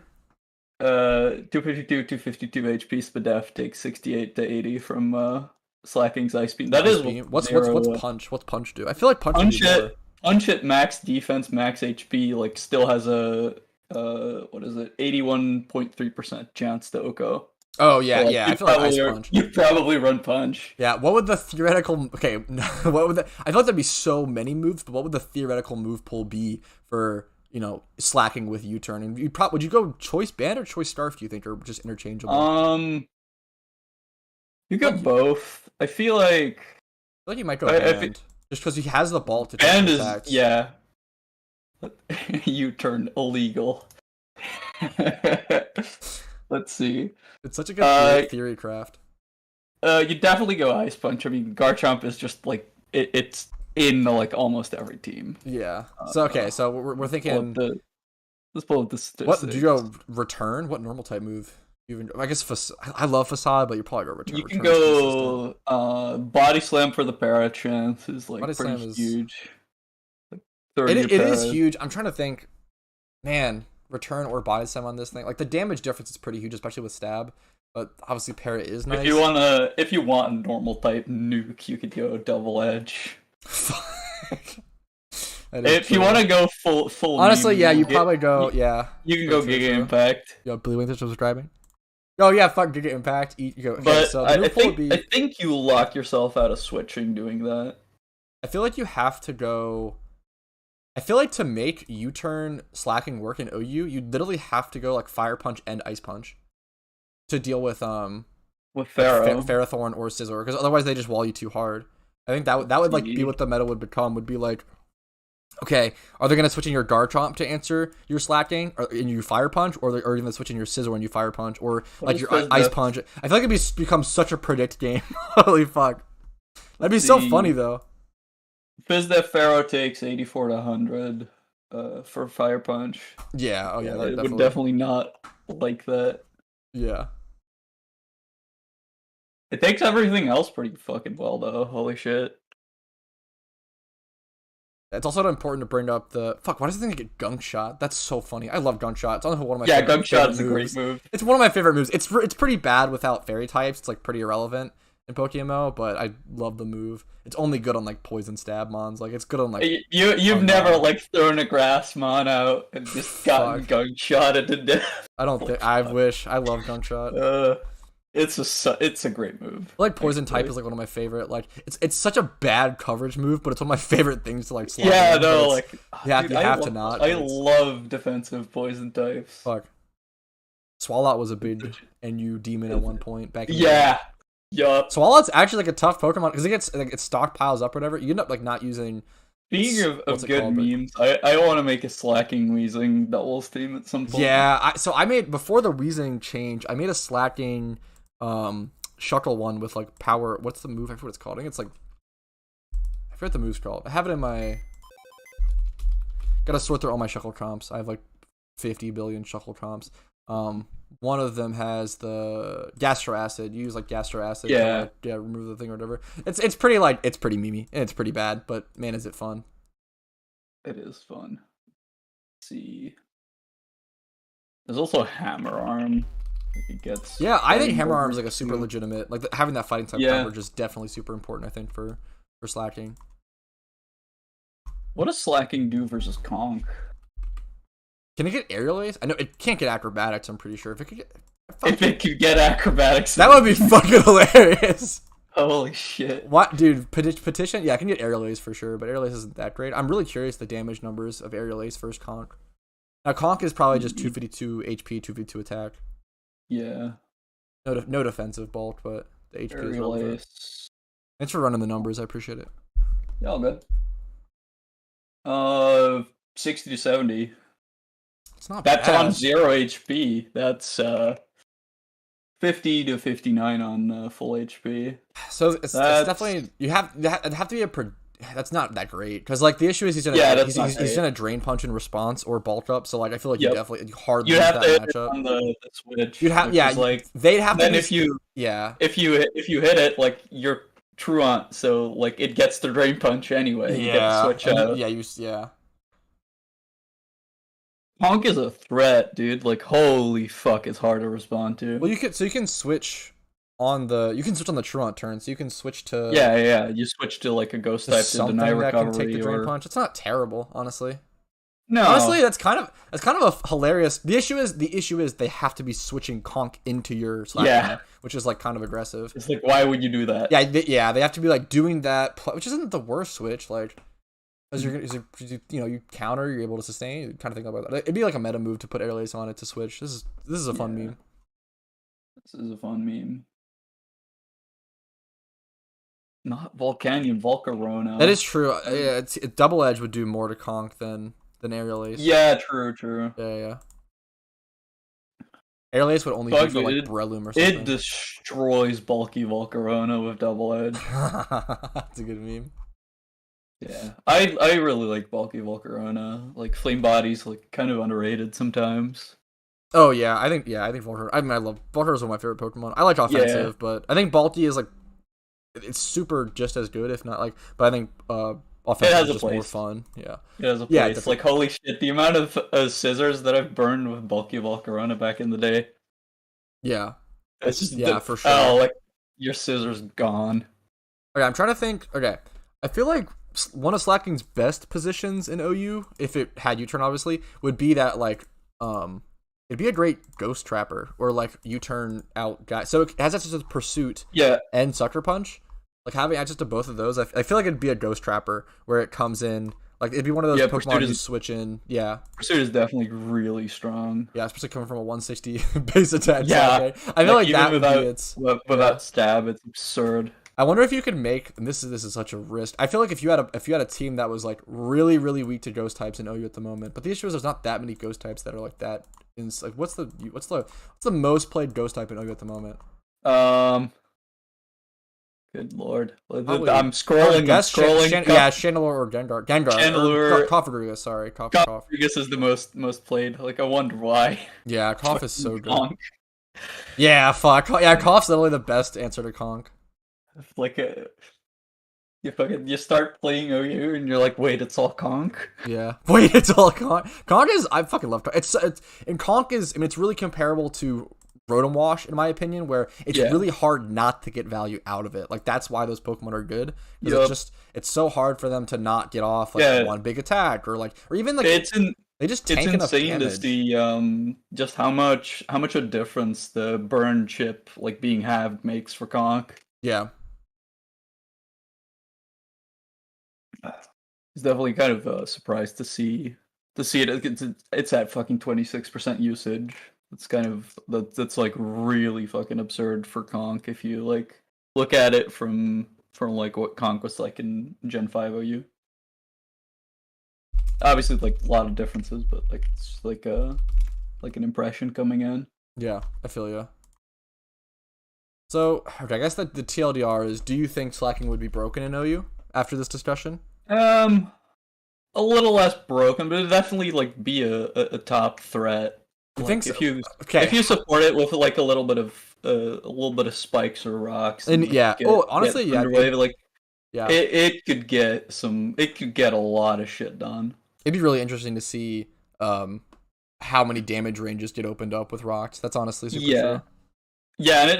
252 HP Spadef takes 68 to 80 from Slacking's Ice Beam. That is what's punch? What's punch do? I feel like punch at max defense, max HP, like still has a 81.3% chance to Oko. Oh yeah, yeah. I feel like Ice Punch. You probably run Punch. Yeah. What would the theoretical? Okay. What would I feel like there'd be so many moves, but what would the theoretical move pool be for slacking with U-turn? And would you go Choice Band or Choice Scarf? Do you think, or just interchangeable? You got both. I feel like you might go Band, just because he has the ball to. Band is U-turn illegal. Let's see. It's such a good theory craft. You definitely go Ice Punch. I mean, Garchomp is just like it's in like almost every team. Yeah. So so we're thinking. Let's pull up this. What do you go? Return? What normal type move? I guess I love Facade, but you probably go Return. You can go Body Slam for the para chance is like Body pretty Slam is huge. Like it is huge. I'm trying to think. Man. Return or Body Slam on this thing. Like the damage difference is pretty huge, especially with Stab. But obviously Para is nice. If you want a normal type nuke, you could go Double Edge. If you want to go full honestly, meme, yeah, you probably go, You can go Giga Impact. Yo, Blue Wings for subscribing. Oh yeah, fuck Giga Impact. But so I think you lock yourself out of switching doing that. I feel like you have to go. I feel like to make U-turn slacking work in OU, you literally have to go like Fire Punch and Ice Punch to deal with Pharaoh, Ferrothorn or Scizor, because otherwise they just wall you too hard. I think that would like be what the meta would become. Would be like, okay, are they gonna switch in your Garchomp to answer your slacking, or in your Fire Punch, or are they gonna switch in your Scizor and you Fire Punch, or like your Ice Punch? I feel like it'd become such a predict game. Holy fuck, that'd be so funny though. Fizdef Pharaoh takes 84 to 100 for Fire Punch. Yeah, oh yeah, it would definitely not like that. Yeah. It takes everything else pretty fucking well though. Holy shit. It's also important to bring up the fuck. Why does the thing get Gunk Shot? That's so funny. I love Gunk Shot. It's one of my favorite Gunk Shot is a moves. great move. It's one of my favorite moves. It's pretty bad without fairy types. It's like pretty irrelevant in PokeMMO, but I love the move. It's only good on like poison stab mons. Like it's good on like you've never like thrown a grass mon out and just gotten Gunk Shotted to death. I don't think. I wish. I love Gunk Shot. It's a great move. Like poison type is like one of my favorite. Like it's such a bad coverage move, but it's one of my favorite things to like. Slide yeah, in, no, like you have to not. I love defensive poison types. Fuck. Swalot was a big NU demon at one point back in the day. Yup. Swalot's actually like a tough Pokemon because it stockpiles up or whatever. You end up like not using. Speaking of good memes, I want to make a slacking Weezing doubles team at some point. Yeah, I made before the Weezing change. I made a slacking Shuckle one with like power. What's the move? I forget what it's called. I think it's like I forget the move's called. I have it in my. Gotta sort through all my Shuckle comps. I have like 50 billion Shuckle comps. One of them has the Gastro Acid. You use like Gastro Acid to remove the thing or whatever. It's pretty like it's pretty memey and it's pretty bad, but man, is it fun. It is fun. Let's see. There's also Hammer Arm. It gets I think Hammer Arm is like a super legitimate, like having that fighting type coverage is definitely super important, I think, for slacking. What does slacking do versus Conk? Can it get aerial ace? I know it can't get acrobatics, I'm pretty sure. If it could get acrobatics, that would be fucking hilarious. Holy shit. What, dude? Petition? Yeah, I can get aerial ace for sure, but aerial ace isn't that great. I'm really curious the damage numbers of aerial ace versus Conk. Now, Conk is probably just 252 HP, 252 attack. Yeah. No defensive bulk, but the HP aerial is ace. Thanks for running the numbers. I appreciate it. Yeah, all good. 60 to 70. It's not That's bad. on 0 HP. That's 50 to 59 on full HP. So it's definitely it'd have to be that's not that great because like the issue is he's gonna drain punch in response or bulk up. So like I feel like you definitely hardly lose that matchup. On the switch. You'd have like they'd have then to if you hit it like you're truant, so like it gets the drain punch anyway. You get to switch out. Honk is a threat, dude. Like, holy fuck, it's hard to respond to. Well, you can switch on the Truant turn, so you can switch to you switch to like a ghost type to deny recovery that can take the drain punch. It's not terrible, honestly. No, honestly, that's kind of a hilarious. The issue is they have to be switching Conk into your slap which is like kind of aggressive. It's like, why would you do that? They have to be like doing that, which isn't the worst switch, like. As you counter, you're able to sustain. You kind of think about that. It'd be like a meta move to put air lace on it to switch. This is a fun meme. This is a fun meme. Not Volcanion, Volcarona. That is true. Yeah, Double Edge would do more to Conk than aerial ace. Yeah, true. Yeah. Aerial ace would only be for like Breloom or something. It destroys bulky Volcarona with Double Edge. That's a good meme. Yeah, I really like bulky Volcarona. Like Flame Body's like kind of underrated sometimes. Oh yeah, I think Volcarona. I love Volcarona is one of my favorite Pokemon. I like offensive, but I think bulky is like it's super just as good, if not like. But I think offensive is just more fun. Yeah, it has a place. It's like holy shit, the amount of scissors that I've burned with bulky Volcarona back in the day. Yeah, it's just for sure. Oh, like your scissors gone. Okay, I'm trying to think. Okay, I feel like one of Slacking's best positions in OU, if it had U-turn obviously, would be that like it'd be a great ghost trapper or like U-turn out guy. So it has access to pursuit, and sucker punch. Like having access to both of those, I feel like it'd be a ghost trapper where it comes in. Like it'd be one of those Pokemon you switch in. Yeah, Pursuit is definitely really strong. Yeah, especially coming from a 160 base attack. Yeah, I feel like that would be without stab, it's absurd. I wonder if you could make, and this is such a risk. I feel like if you had a team that was like really really weak to ghost types in OU at the moment, but the issue is there's not that many ghost types that are like that. Like what's the most played ghost type in OU at the moment? Good lord. Probably, I'm scrolling. Chandelure or Gengar. Chandelure. Cofagrigus, sorry. Cofagrigus is the most played. Like, I wonder why. Yeah, Cough is so good. Yeah, fuck. Yeah, Cough's literally the best answer to Conk. Like, you start playing OU and you're like, wait, it's all Conk? Yeah. Wait, it's all Conk. Conk is, I fucking love Conk. And Conk is, I mean, it's really comparable to Rotom Wash, in my opinion, where it's really hard not to get value out of it. Like, that's why those Pokemon are good. Because it's so hard for them to not get off like one big attack or even like they just tank enough damage. It's insane to see just how much a difference the burn chip like being halved makes for Conk. Yeah. It's definitely kind of surprised to see it. It's at fucking 26% usage. It's kind of that's like really fucking absurd for Conk if you like look at it from like what Conk was like in Gen 5 OU. Obviously, like a lot of differences, but like it's like an impression coming in. Yeah, I feel you. So, okay, I guess that the TLDR is: do you think slacking would be broken in OU after this discussion? A little less broken, but it'd definitely like be a top threat. You think so? If you support it with like a little bit of spikes or rocks, and honestly, it could get a lot of shit done. It'd be really interesting to see how many damage ranges get opened up with rocks. That's honestly super true. Yeah, and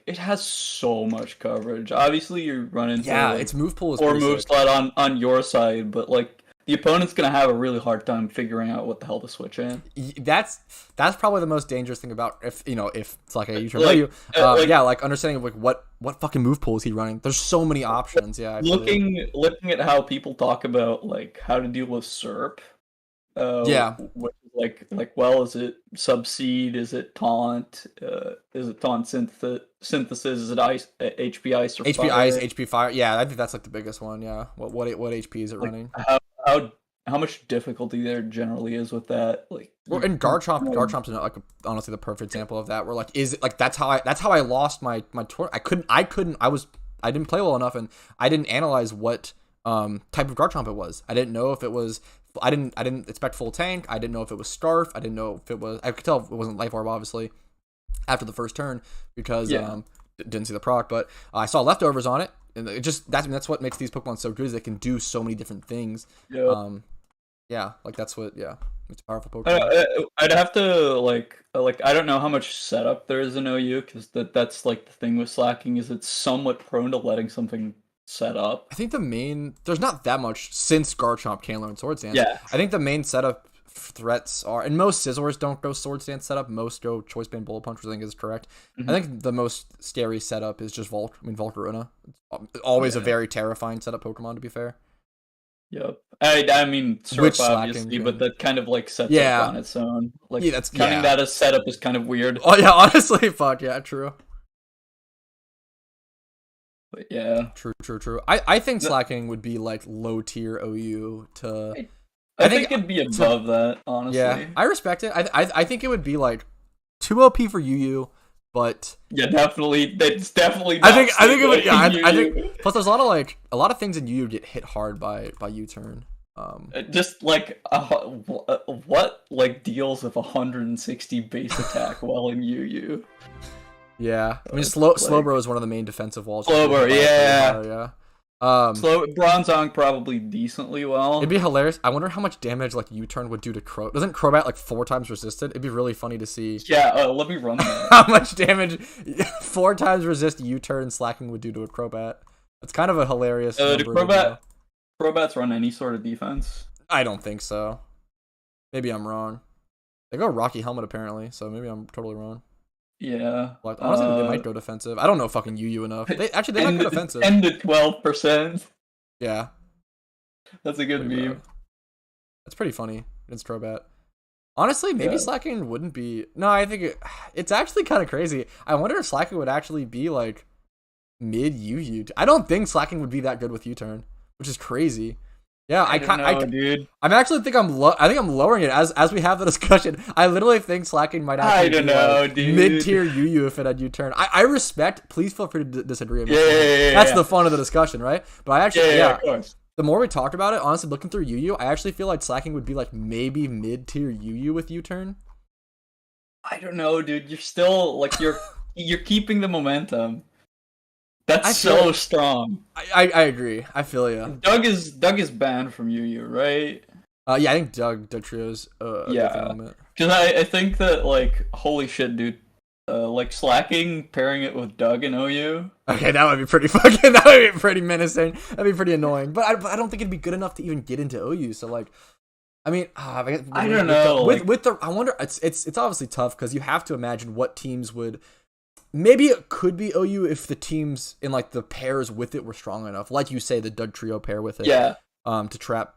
it has so much coverage. Obviously, you're running its move pool is or move slot on your side, but like the opponent's gonna have a really hard time figuring out what the hell to switch in. That's probably the most dangerous thing about if it's like a U-turn like understanding like what fucking move pool is he running. There's so many options. Yeah, looking at how people talk about like how to deal with SERP. Well, is it subseed? Is it taunt? Is it taunt synthesis? Is it HP ice or HP fire? ice, HP fire? Yeah, I think that's like the biggest one. Yeah, what HP is it running? How much difficulty there generally is with that? Like, and Garchomp's like honestly the perfect example of that. Where like is it like that's how I lost my tour. I didn't play well enough, and I didn't analyze what type of Garchomp it was. I didn't know if it was. I didn't expect full tank. I didn't know if it was Scarf. I didn't know if it was. I could tell it wasn't Life Orb, obviously, after the first turn because didn't see the proc, but I saw leftovers on it, and it just that's what makes these Pokemon so good. Is they can do so many different things. That's what it's a powerful Pokemon. I'd have to like I don't know how much setup there is in OU because that's like the thing with slacking is it's somewhat prone to letting something set up. I think there's not that much since Garchomp can learn Sword Stance. Yeah. I think the main setup threats are, and most Scizors don't go Sword Stance setup, most go Choice Band Bullet Punch, which I think is correct. Mm-hmm. I think the most scary setup is just Volcarona. It's always a very terrifying setup Pokemon, to be fair. Yep. I mean, Surf obviously, but that kind of like sets up on its own. Like, counting that as setup is kind of weird. Oh yeah, honestly, fuck yeah, true. But yeah. True. I think slacking would be like low tier OU to. I think it'd be above that, honestly. Yeah, I respect it. I think it would be like too OP for UU, but yeah, definitely. That's definitely. I think it would. Yeah, I think. Plus, there's a lot of things in UU get hit hard by U-turn. Just like what like deals with 160 base attack while in UU. Yeah, I mean, Slowbro is one of the main defensive walls. Slowbro, yeah. Bronzong probably decently well. It'd be hilarious. I wonder how much damage like U-turn would do to Crobat. Doesn't Crobat like 4 times resisted? It'd be really funny to see. Yeah, let me run that. How much damage 4 times resist U-turn slacking would do to a Crobat. It's kind of a hilarious number. Crobats run any sort of defense? I don't think so. Maybe I'm wrong. They go Rocky Helmet apparently, so maybe I'm totally wrong. Yeah. Like, honestly, they might go defensive. I don't know fucking UU enough. They might go defensive. 10 to 12%. Yeah. That's a good meme. That's pretty funny against Crobat. Honestly, maybe Slacking wouldn't be... No, I think it's actually kind of crazy. I wonder if Slacking would actually be, like, mid-UU. I don't think Slacking would be that good with U-turn, which is crazy. Yeah, I dude. I'm actually think I'm lowering it as we have the discussion. I literally think Slacking might actually be mid-tier UU if it had U-turn. I respect. Please feel free to disagree. That's the fun of the discussion, right? But I actually of course. The more we talk about it, honestly, looking through UU, I actually feel like Slacking would be like maybe mid-tier UU with U-turn. I don't know, dude. You're still like you're keeping the momentum. That's so strong. I agree. I feel you. Doug is banned from UU, right? Yeah, I think Doug Trio's because I think that like holy shit, dude. Like Slacking pairing it with Doug and OU. Okay, that would be pretty fucking. That would be pretty menacing. That'd be pretty annoying. But I don't think it'd be good enough to even get into OU. So like, I mean, I don't know. With the, I wonder. It's obviously tough because you have to imagine what teams would. Maybe it could be OU if the teams in like the pairs with it were strong enough, like you say, the Doug Trio pair with it. Yeah. To trap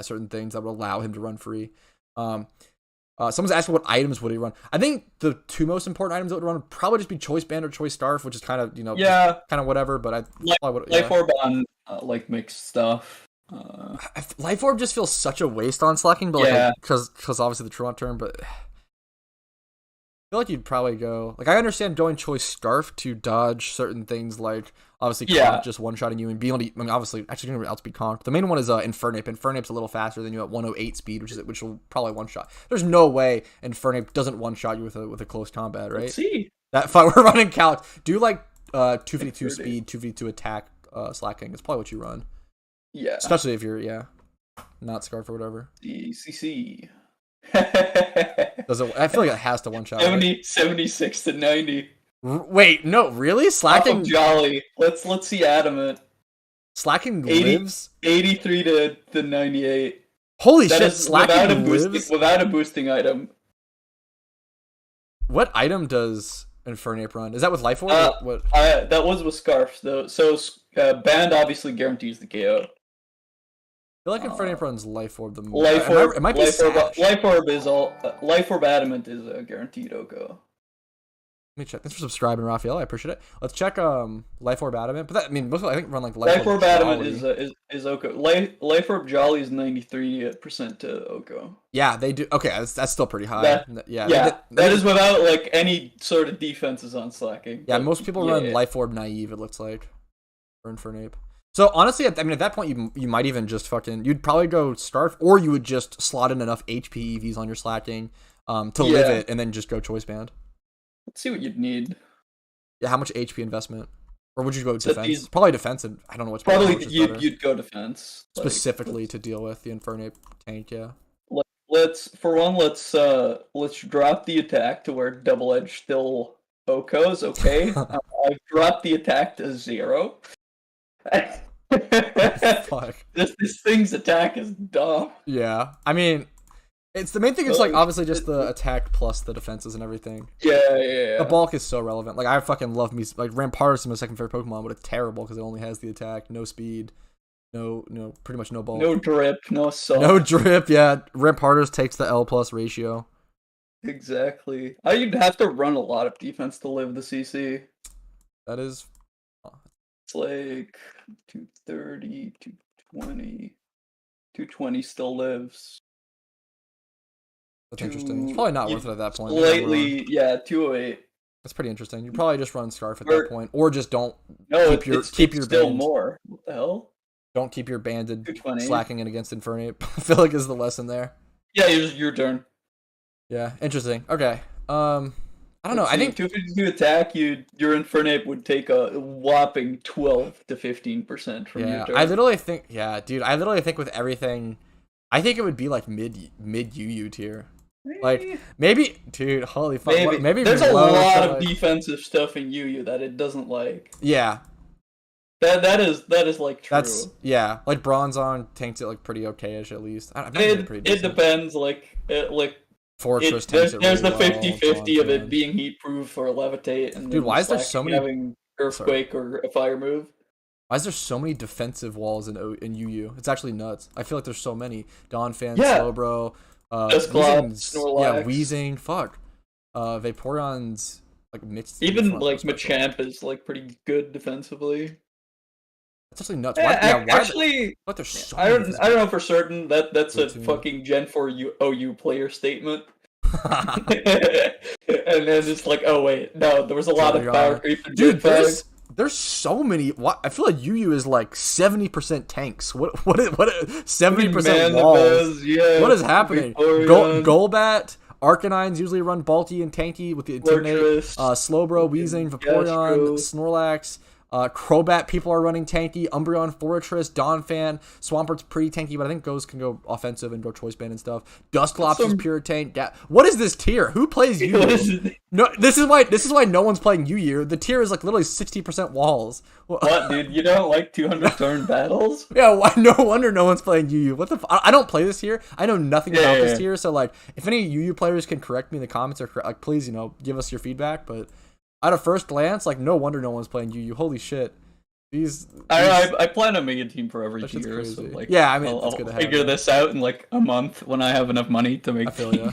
certain things that would allow him to run free. Someone's asking what items would he run. I think the two most important items that would run would probably just be Choice Band or Choice Scarf, which is kind of kind of whatever. But Life Orb on like mixed stuff. Life Orb just feels such a waste on Slacking, but because obviously the Truant turn, but. I feel like you'd probably go like I understand going Choice Scarf to dodge certain things like obviously Conch just one-shotting you and being able to, I mean obviously actually going to outspeed Conch. The main one is Infernape. Infernape's a little faster than you at 108 speed, which will probably one-shot. There's no way Infernape doesn't one-shot you with a close combat, right? Let's see. That fight we're running Calc. Do like 252 speed, 252 attack, Slacking. It's probably what you run. Yeah. Especially if you're not Scarf or whatever. CC. I feel like it has to one shot. 76 to 90. Wait, no, really? Slacking Jolly. Let's see Adamant. Slacking lives 83 to 98. Holy shit! Slacking lives without a boosting item. What item does Infernape run? Is that with Life Orb? What? That was with Scarf though. So Band obviously guarantees the KO. I feel like Infernape runs Life Orb the most. It might be Life Orb is all. Life Orb Adamant is a guaranteed OHKO. Let me check. Thanks for subscribing, Raphael. I appreciate it. Let's check Life Orb Adamant. But that, I mean, most I think run like Life Orb Adamant is OHKO. Life Orb Jolly is 93% to OHKO. Yeah, they do. Okay, that's still pretty high. That is without like any sort of defenses on Slacking. Yeah, most people run Life Orb naive. It looks like for Infernape. So honestly, at that point, you might even just you'd probably go Scarf, or you would just slot in enough HP EVs on your Slacking to live it, and then just go Choice Band. Let's see what you'd need. Yeah, how much HP investment, or would you go defense? Probably defensive. I don't know what's probably you'd go defense specifically to deal with the Infernape tank. Yeah. Let's drop the attack to where Double Edge still OHKOs. Okay, I've dropped the attack to 0. Fuck. This thing's attack is dumb. Yeah, I mean, it's the main thing is like obviously just the attack plus the defenses and everything. Yeah. The bulk is so relevant. Like I fucking love me like Rampardos is my second favorite Pokemon, but it's terrible because it only has the attack, no speed, no pretty much no bulk, no drip, no salt. No drip. Yeah, Rampardos takes the L plus ratio. Exactly. You'd have to run a lot of defense to live the CC. That is. It's like 230, 220. 220 still lives. That's interesting. It's probably not worth it at that point. Slightly, 208. That's pretty interesting. You probably just run Scarf at that point, or just don't keep your still band. More. What the hell? Don't keep your banded Slacking it against Infernape. I feel like is the lesson there. Yeah, your turn. Yeah, interesting. Okay. I don't know. I think 252 attack, your Infernape would take a whopping 12 to 15% from your turn. I literally think, with everything, I think it would be like mid UU tier. Like maybe, dude, holy fuck, maybe there's a lot of defensive stuff in UU that it doesn't like. Yeah, That is like true. That's like Bronzong tanks it like pretty okay-ish at least. It depends. Fortress tanks it there's really the well, 50-50 of it being heat proof or levitate, and dude, then why is there so many having earthquake or a fire move? Why is there so many defensive walls in UU? It's actually nuts. I feel like there's so many. Donphan, Slowbro, Snorlax. Wheezing, fuck. Vaporeon's like mixed. Even like Machamp is like pretty good defensively. That's actually nuts. Actually, there's so I don't know for certain that's a fucking Gen 4 OU player statement. And then it's like, oh wait, no, there was a lot of power creep in Gen 5. There's so many. I feel like UU is like 70% tanks. What 70% walls? Yeah, what is happening? Golbat, Arcanines usually run bulky and tanky with the Intimidate. Slowbro, Weezing, Vaporeon, Snorlax. Crobat people are running tanky. Umbreon, Fortress, Donphan, Swampert's pretty tanky, but I think Ghost can go offensive and go Choice Band and stuff. Dusclops is pure tank. What is this tier? Who plays UU? No, this is why no one's playing UU. The tier is like literally 60% walls. What, dude? You don't like 200 turn battles? Yeah, no wonder no one's playing UU. What the? I don't play this tier. I know nothing about this tier. So like, if any UU players can correct me in the comments or like, please, give us your feedback. But at a first glance, like, no wonder no one's playing UU. Holy shit. I plan on making a team for every year. So like, yeah, I mean, I'll figure this out in like a month when I have enough money to make. I feel ya.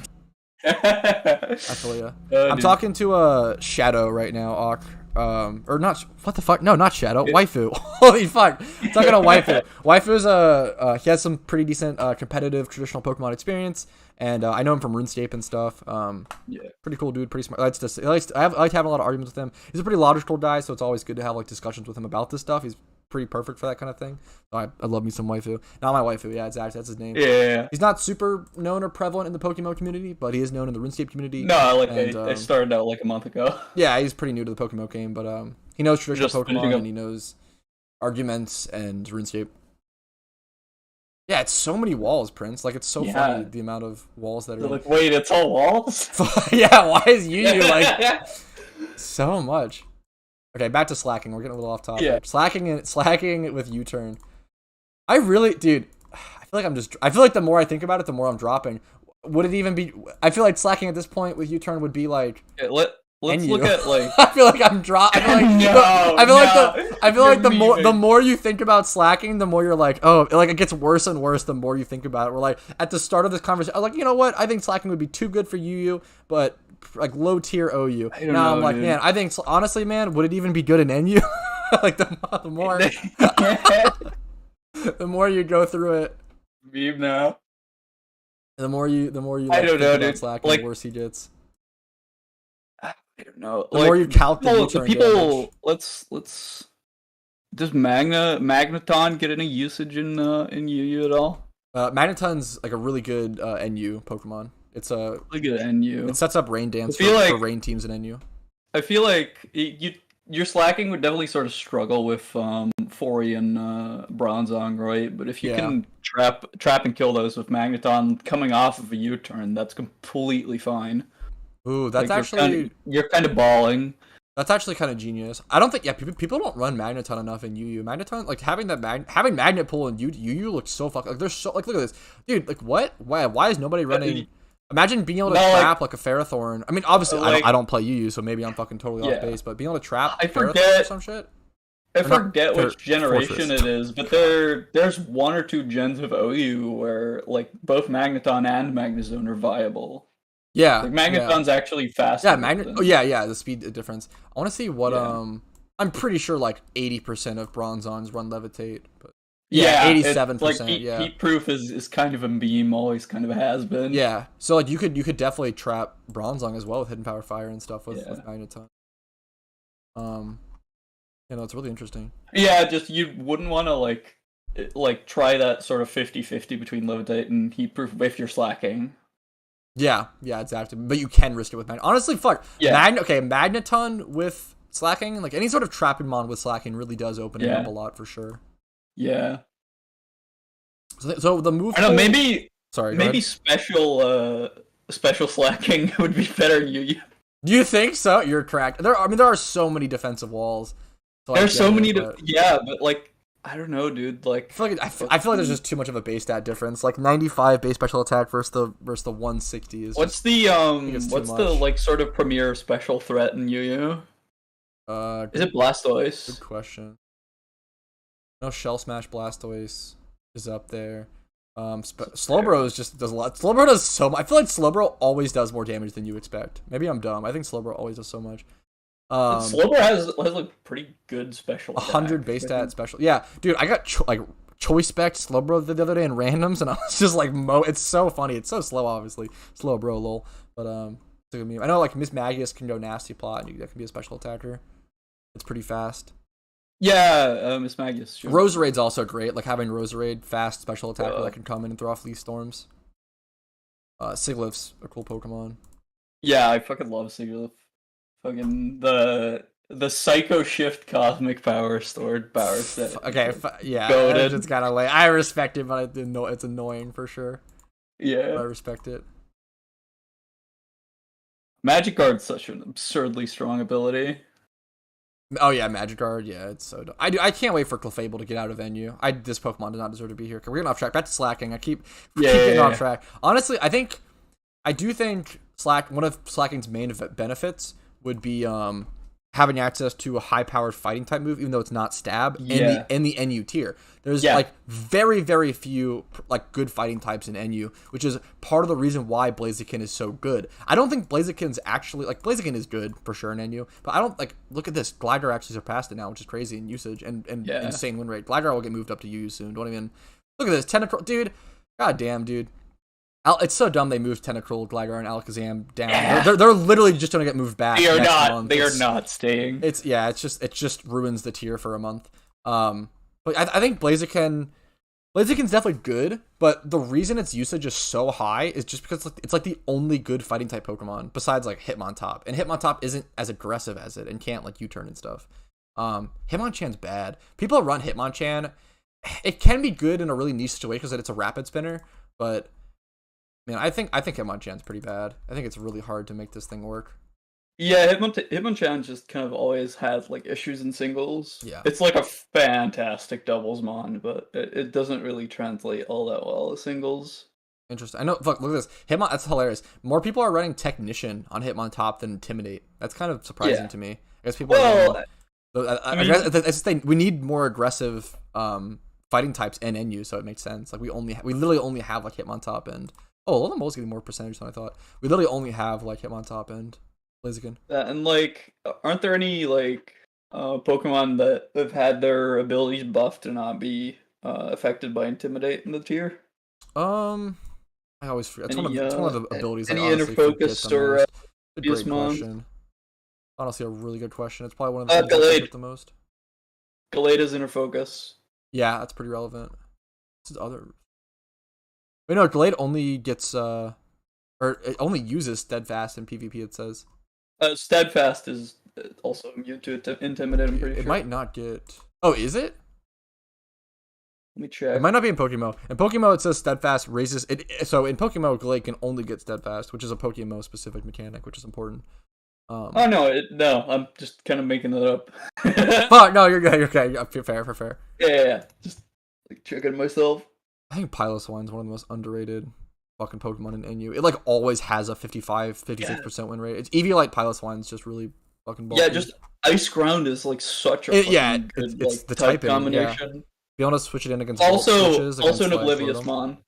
I feel ya. I'm talking to Shadow right now, Awk. Or not, what the fuck? No, not Shadow. Waifu. Holy fuck. I'm talking to Waifu. Waifu's, he has some pretty decent competitive traditional Pokemon experience. And I know him from RuneScape and stuff. Pretty cool dude, pretty smart. I like having a lot of arguments with him. He's a pretty logical guy, so it's always good to have like discussions with him about this stuff. He's pretty perfect for that kind of thing. So I love me some Waifu. Not my Waifu, yeah, exactly. That's his name. Yeah. He's not super known or prevalent in the Pokemon community, but he is known in the RuneScape community. No, I started out like a month ago. Yeah, he's pretty new to the Pokemon game, but he knows traditional Pokemon and he knows arguments and RuneScape. Yeah, it's so many walls, Prince. Like, it's so funny, the amount of walls that are... Like, wait, it's all walls? Yeah, why is UU, like, so much? Okay, back to slacking. We're getting a little off topic. Yeah. Slacking with U-turn. I really... Dude, I feel like the more I think about it, the more I'm dropping. Would it even be... I feel like slacking at this point with U-turn would be, like... Yeah, let's look at like. I feel like I'm dropping. I feel like the more you think about slacking, the more you're like, oh, like it gets worse and worse. The more you think about it, we're like at the start of this conversation, I was like, you know what? I think slacking would be too good for UU, but like low tier OU. Now I'm like, man, I think honestly, man, would it even be good in NU? Like the more, the more you go through it, meme now. The more you like, I don't know, dude. Slacking, like, the worse he gets. I don't know. The more you calculate the people, let's does Magneton get any usage in UU at all? Magneton's like a really good NU Pokemon. It's a really good NU. It sets up Rain Dance for rain teams in NU. I feel like your slacking would definitely sort of struggle with Fori and Bronzong, right? But if you can trap and kill those with Magneton coming off of a U-turn, that's completely fine. Ooh, that's like actually you're kind of balling. That's actually kind of genius. I don't think people don't run Magneton enough in UU. Magneton, like having Magnet Pull in UU looks so fucking like there's so like look at this, dude. Like what? Why is nobody running? Imagine being able to trap like a Ferrothorn. I mean, obviously I don't play UU, so maybe I'm fucking totally off base. But being able to trap Ferrothorn or some shit. I forget which generation it is, but there's one or two gens of OU where like both Magneton and Magnezone are viable. Yeah, like Magneton's actually faster. Yeah, the speed difference. I want to see what I'm pretty sure like 80% of Bronzons run Levitate, but 87%. Like heat proof is kind of a meme, always kind of has been. Yeah, so like you could definitely trap Bronzong as well with Hidden Power Fire and stuff with Magneton. It's really interesting. Yeah, just you wouldn't want to like try that sort of 50-50 between Levitate and heat proof if you're slacking. Yeah, exactly. But you can risk it with Magneton. Honestly, fuck. Yeah. Magneton with slacking, like any sort of trapping mon with slacking really does open it up a lot for sure. Yeah. So the move. I know, maybe special slacking would be better in UU. Do you think so? You're correct. There are so many defensive walls. So there's so many but... but like I don't know, dude. Like I feel like there's just too much of a base stat difference. Like 95 base special attack versus the 160 is. What's the like sort of premier special threat in Yu-Yu? Is it Blastoise? Good question. No, Shell Smash Blastoise is up there. Slowbro just does a lot. Slowbro does so much. I feel like Slowbro always does more damage than you expect. Maybe I'm dumb. I think Slowbro always does so much. Slowbro has like pretty good special attack. 100 base stat special. Yeah, dude, I got choice spec Slowbro the other day in randoms, and I was just like, it's so funny. It's so slow, obviously. Slowbro, lol. But it's a good meme. I know like Miss Magius can go nasty plot, and that can be a special attacker. It's pretty fast. Yeah, Miss Magius. Sure. Roserade's also great. Like having Roserade, fast special attacker that can come in and throw off Leaf Storms. Sigilyph's a cool Pokemon. Yeah, I fucking love Sigilyph. Fucking the Psycho Shift Cosmic Power stored power set. Okay, it's just kind of like I respect it, but I didn't know it's annoying for sure. Yeah, but I respect it. Magic Guard's such an absurdly strong ability. Oh yeah, Magic Guard. Yeah, it's so dumb. I can't wait for Clefable to get out of NU. This Pokemon does not deserve to be here. We're getting off track. Back to slacking. I keep getting off track. Honestly, I do think one of slacking's main benefits would be having access to a high-powered fighting type move, even though it's not stab, in the NU tier. There's like very, very few like good fighting types in NU, which is part of the reason why Blaziken is so good. I don't think Blaziken's actually like Blaziken is good for sure in NU, but I don't like look at this. Gligar actually surpassed it now, which is crazy in usage and insane win rate. Gligar will get moved up to UU soon. Don't even look at this Tentacruel, dude. God damn, dude. It's so dumb they moved Tentacruel, Gligar, and Alakazam down. Yeah. They're literally just gonna get moved back. They are not. They are not staying. It just ruins the tier for a month. But I think Blaziken's definitely good, but the reason its usage is so high is just because it's like the only good fighting type Pokemon besides like Hitmontop, and Hitmontop isn't as aggressive as it and can't like U-turn and stuff. Hitmonchan's bad. People run Hitmonchan. It can be good in a really niche situation because it's a rapid spinner, but man, I think Hitmonchan's pretty bad. I think it's really hard to make this thing work. Yeah, Hitmonchan just kind of always has like issues in singles. Yeah, it's like a fantastic doubles mon, but it doesn't really translate all that well as singles. Interesting. I know. Look at this. Hitmon. That's hilarious. More people are running Technician on Hitmontop than Intimidate. That's kind of surprising to me. I guess people. We need more aggressive fighting types in NU, so it makes sense. Like we literally only have like Hitmontop and Alolan getting more percentage than I thought. We literally only have like Hitmontop and Blaziken. And like, aren't there any like Pokemon that have had their abilities buffed to not be affected by Intimidate in the tier? I always forget. It's one of the abilities. Any Inner Focus or a great question. Honestly, a really good question. It's probably one of the things I forget the most. Galeda's Inner Focus. Yeah, that's pretty relevant. This is other. Wait, no, Gallade only gets or it only uses Steadfast in PvP. It says. Steadfast is also immune to Intimidate. I'm pretty sure. It might not get. Oh, is it? Let me check. It might not be in PokeMMO. In PokeMMO, it says Steadfast raises it. So in PokeMMO, Gallade can only get Steadfast, which is a PokeMMO specific mechanic, which is important. No, I'm just kind of making that up. Fuck, no, you're good. You're okay. Fair. Yeah. Just like checking myself. I think Piloswine's one of the most underrated fucking Pokemon in NU. It like always has a 56% win rate. It's Eviolite Piloswine's just really fucking bulky. Yeah, just Ice Ground is like such a good it's like, the type typing, combination. Yeah. Be honest, switch it in against also an Oblivious Mon.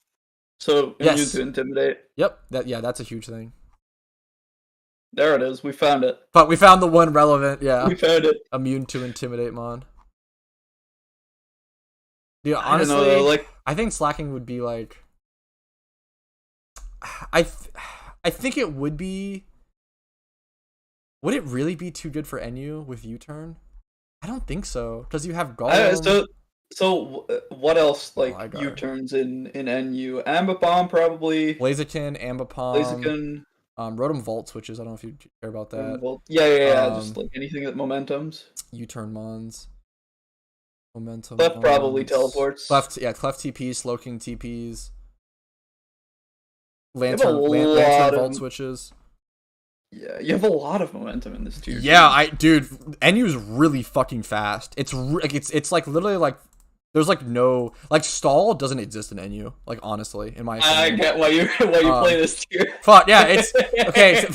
So immune to Intimidate. Yep, that's a huge thing. There it is. We found it. But we found the one relevant. Yeah, we found it. Immune to Intimidate Mon. Dude, honestly, I think slacking would be like. I think it would be. Would it really be too good for NU with U-turn? I don't think so, because you have Golem. So what else like U-turns in NU? Ambipom probably. Blaziken, Ambipom. Rotom Volt switches. I don't know if you care about that. Yeah. Just like anything that momentums. U-turn mons. Momentum. Clef probably teleports. Clef TPs, Slowking TPs. Lantern Volt switches. Yeah, you have a lot of momentum in this tier. Yeah, dude, NU is really fucking fast. It's like literally like there's like no like stall doesn't exist in NU. Like honestly, in my opinion. I get why you play this tier. Fuck yeah, it's okay.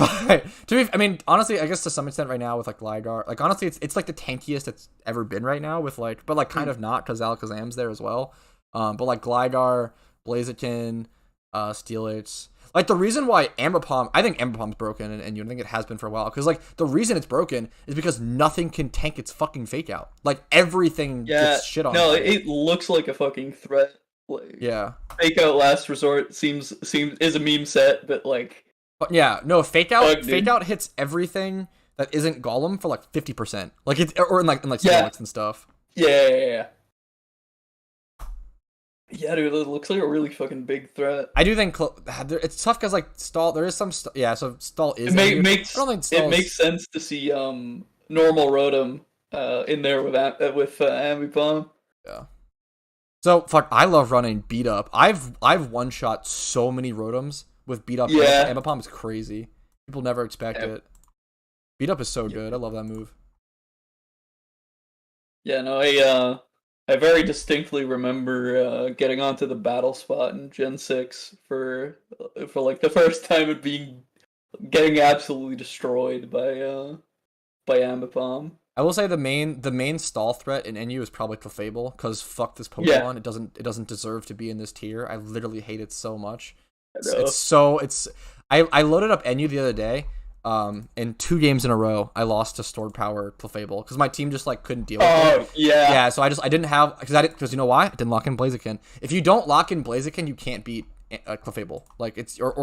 I mean, honestly, I guess to some extent right now with like Gligar, like honestly, it's like the tankiest it's ever been right now with like, but like kind of not because Alakazam's there as well. But like Gligar, Blaziken, Steelix. Like, the reason why Ambipom, I think Ambipom's broken, and you think it has been for a while, because, like, the reason it's broken is because nothing can tank its fucking fake out. Like, everything gets shit on. No, it looks like a fucking threat. Like, yeah. Fake out last resort is a meme set, but, like... But yeah, no, fake out hits everything that isn't Golem for, like, 50%. Like, it's, or in Steelix and stuff. Yeah. Yeah, dude, it looks like a really fucking big threat. I do think it's tough because like stall, there is some yeah. So stall is. It makes sense to see normal Rotom in there with Ambipom. Yeah. So fuck, I love running beat up. I've one shot so many Rotoms with beat up. Yeah. Ambipom is crazy. People never expect it. Beat up is so good. I love that move. Yeah, no, I very distinctly remember getting onto the battle spot in Gen 6 for like the first time it getting absolutely destroyed by Ambipom. I will say the main stall threat in NU is probably Clefable, because fuck this Pokemon. Yeah. It doesn't deserve to be in this tier. I literally hate it so much. I loaded up NU the other day. In 2 games in a row, I lost to Stored Power Clefable because my team just like couldn't deal with it. Yeah. So I didn't have because you know why? I didn't lock in Blaziken. If you don't lock in Blaziken, you can't beat Clefable. Like it's or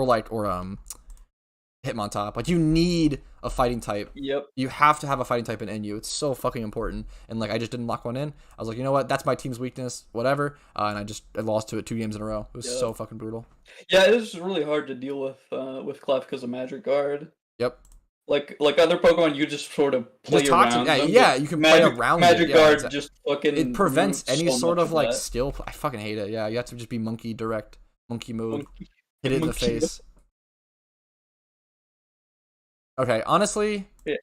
Hitmontop. Like you need a fighting type. Yep. You have to have a fighting type in NU. It's so fucking important. And like I just didn't lock one in. I was like, you know what? That's my team's weakness. Whatever. And I lost to it 2 games in a row. It was so fucking brutal. Yeah, it was really hard to deal with Clef because of Magic Guard. Yep. Like other Pokemon, you just sort of play around them. Yeah, you can play around Magic Guard just fucking... It prevents any sort of, like, skill... I fucking hate it. Yeah, you have to just be monkey direct. Monkey mode. Hit it in the face. Okay, honestly... Yeah.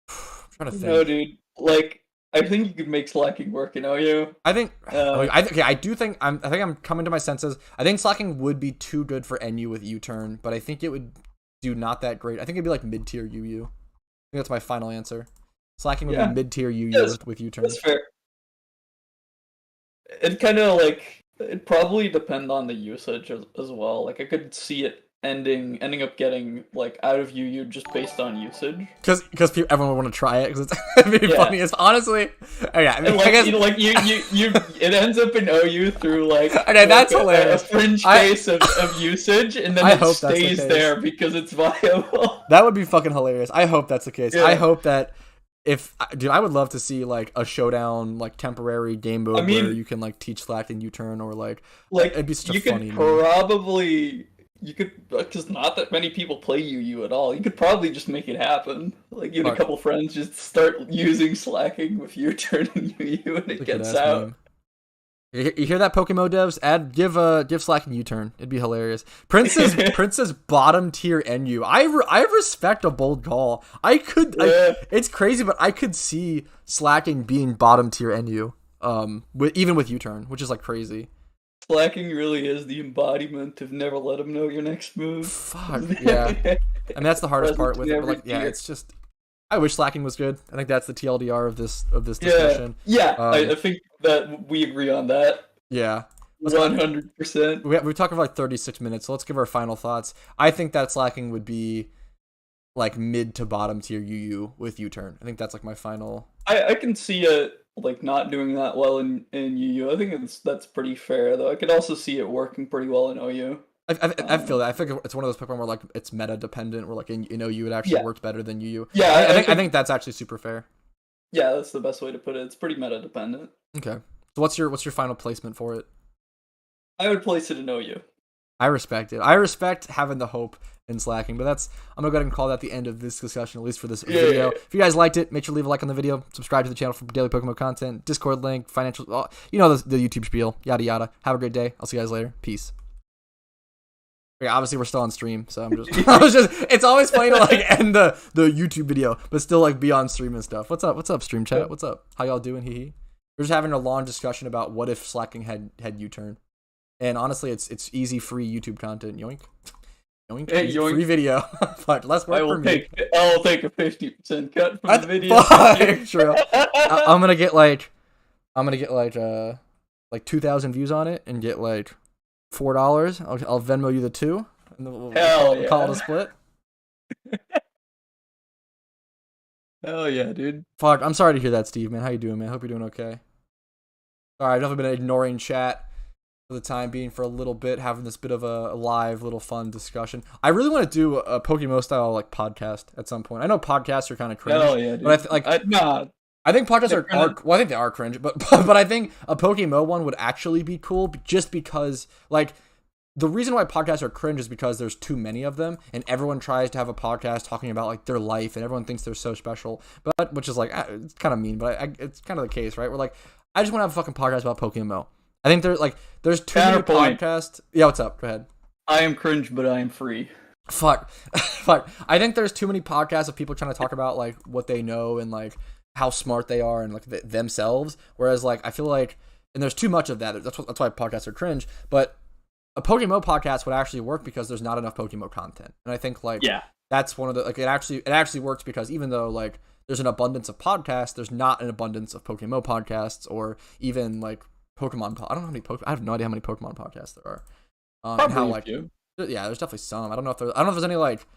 I'm trying to think. No, dude. Like, I think you could make slacking work in OU. I think... I do think... I think I'm coming to my senses. I think slacking would be too good for NU with U-turn, but I think it would... do not that great. I think it'd be like mid-tier UU. I think that's my final answer. Slacking would be mid-tier UU with U-turn. That's fair. It kind of like it probably depend on the usage as well. Like I could see it ending up getting like out of UU just based on usage. Because everyone would want to try it because it's funniest. Honestly, I mean, like, I guess it ends up in OU through like that's hilarious. A fringe case of usage, and then it stays there because it's viable. That would be fucking hilarious. I hope that's the case. Yeah. I hope that I would love to see like a showdown, like temporary game mode where you can like teach slack and U-turn or like it'd be such a funny. You could, because not that many people play UU at all. You could probably just make it happen. Like, you and a couple friends just start using slacking with U-turn and UU, and it gets out. You hear that, PokeMMO devs? Give slacking U-turn. It'd be hilarious. Prince's bottom tier NU. I respect a bold call. It's crazy, but I could see slacking being bottom tier NU. Even with U-turn, which is like crazy. Slacking really is the embodiment of never let them know your next move. Fuck, yeah. And that's the hardest part with it. But like, it's just... I wish slacking was good. I think that's the TLDR of this discussion. Yeah, I think that we agree on that. Yeah. 100%. We're talking for like 36 minutes, so let's give our final thoughts. I think that slacking would be like mid to bottom tier UU with U-turn. I think that's like my final... I can see it like not doing that well in UU. I think that's pretty fair though. I could also see it working pretty well in OU. I feel that. I think it's one of those Pokemon where like it's meta dependent. Where like in OU it actually works better than UU. Yeah, I think that's actually super fair. Yeah, that's the best way to put it. It's pretty meta dependent. Okay, so what's your final placement for it? I would place it in OU. I respect it. I respect having the hope in slacking, but I'm gonna go ahead and call that the end of this discussion, at least for this video. Yeah. If you guys liked it, make sure to leave a like on the video, subscribe to the channel for daily Pokemon content, Discord link, financial, the YouTube spiel, yada yada. Have a great day. I'll see you guys later. Peace. obviously we're still on stream, so I'm just it's always funny to like end the YouTube video but still like be on stream and stuff. What's up stream chat? What's up? How y'all doing? Hee. We're just having a long discussion about what if slacking had U-turn. And honestly, it's easy free YouTube content. Yoink. Yoink. Hey, yoink. Free video. But less work for me. I'll take a 50% cut from the video. True. I'm gonna get like 2,000 views on it and get like $4. I'll Venmo you the 2, and then we'll call it a split. Hell yeah, dude. Fuck, I'm sorry to hear that, Steve, man. How you doing, man? Hope you're doing okay. Alright, I've definitely been ignoring chat for the time being for a little bit, having this bit of a live, little fun discussion. I really want to do a PokeMMO style like podcast at some point. I know podcasts are kind of cringe. Hell yeah, dude. But I think podcasts are well, I think they are cringe, but I think a PokeMMO one would actually be cool just because, like, the reason why podcasts are cringe is because there's too many of them, and everyone tries to have a podcast talking about, like, their life, and everyone thinks they're so special, but, which is, like, it's kind of mean, but it's kind of the case, right? We're like, I just want to have a fucking podcast about PokeMMO. I think there's too many podcasts. Yeah, what's up? Go ahead. I am cringe, but I am free. Fuck. I think there's too many podcasts of people trying to talk about, like, what they know and, like, how smart they are and like themselves, whereas like I feel like, and there's too much of that. That's why podcasts are cringe. But a PokeMMO podcast would actually work because there's not enough PokeMMO content, and I think like that's one of the like it actually works because even though like there's an abundance of podcasts, there's not an abundance of PokeMMO podcasts or even like Pokemon. I don't know how many I have no idea how many Pokemon podcasts there are. Probably and how like few. Yeah, there's definitely some. I don't know if there's any like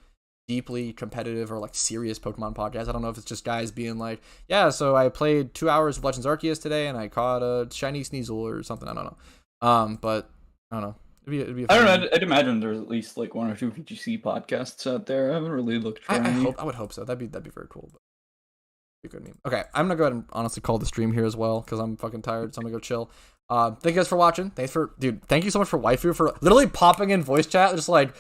deeply competitive or like serious Pokemon podcast. I don't know if it's just guys being like, yeah, so I played 2 hours of Legends Arceus today and I caught a shiny Sneasel or something. I don't know. But I don't know. It'd be I don't know. I'd imagine there's at least like 1 or 2 VGC podcasts out there. I haven't really looked for any. I would hope so. That'd be very cool. But be a good meme. Okay, I'm gonna go ahead and honestly call the stream here as well because I'm fucking tired. So I'm gonna go chill. Thank you guys for watching. Thank you so much for waifu for literally popping in voice chat, just like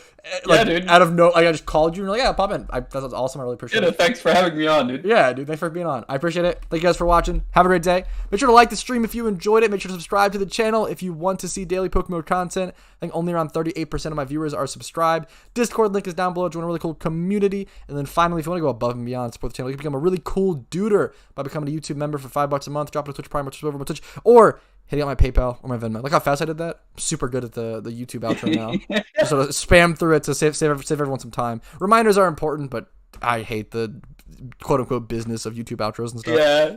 dude. Out of no, like I just called you and you're like, yeah, pop in. That's awesome. I really appreciate it. Thanks for having me on, dude. Yeah, dude. Thanks for being on. I appreciate it. Thank you guys for watching. Have a great day. Make sure to like the stream if you enjoyed it. Make sure to subscribe to the channel if you want to see daily PokeMMO content. I think only around 38% of my viewers are subscribed. Discord link is down below. Join a really cool community. And then finally, if you want to go above and beyond, support the channel, you can become a really cool duder by becoming a YouTube member for $5 a month. Drop it to Twitch Prime or over my Twitch, or hitting out my PayPal or my Venmo. Look how fast I did that. I'm super good at the YouTube outro now. Just sort of spam through it to save everyone some time. Reminders are important, but I hate the quote unquote business of YouTube outros and stuff. Yeah.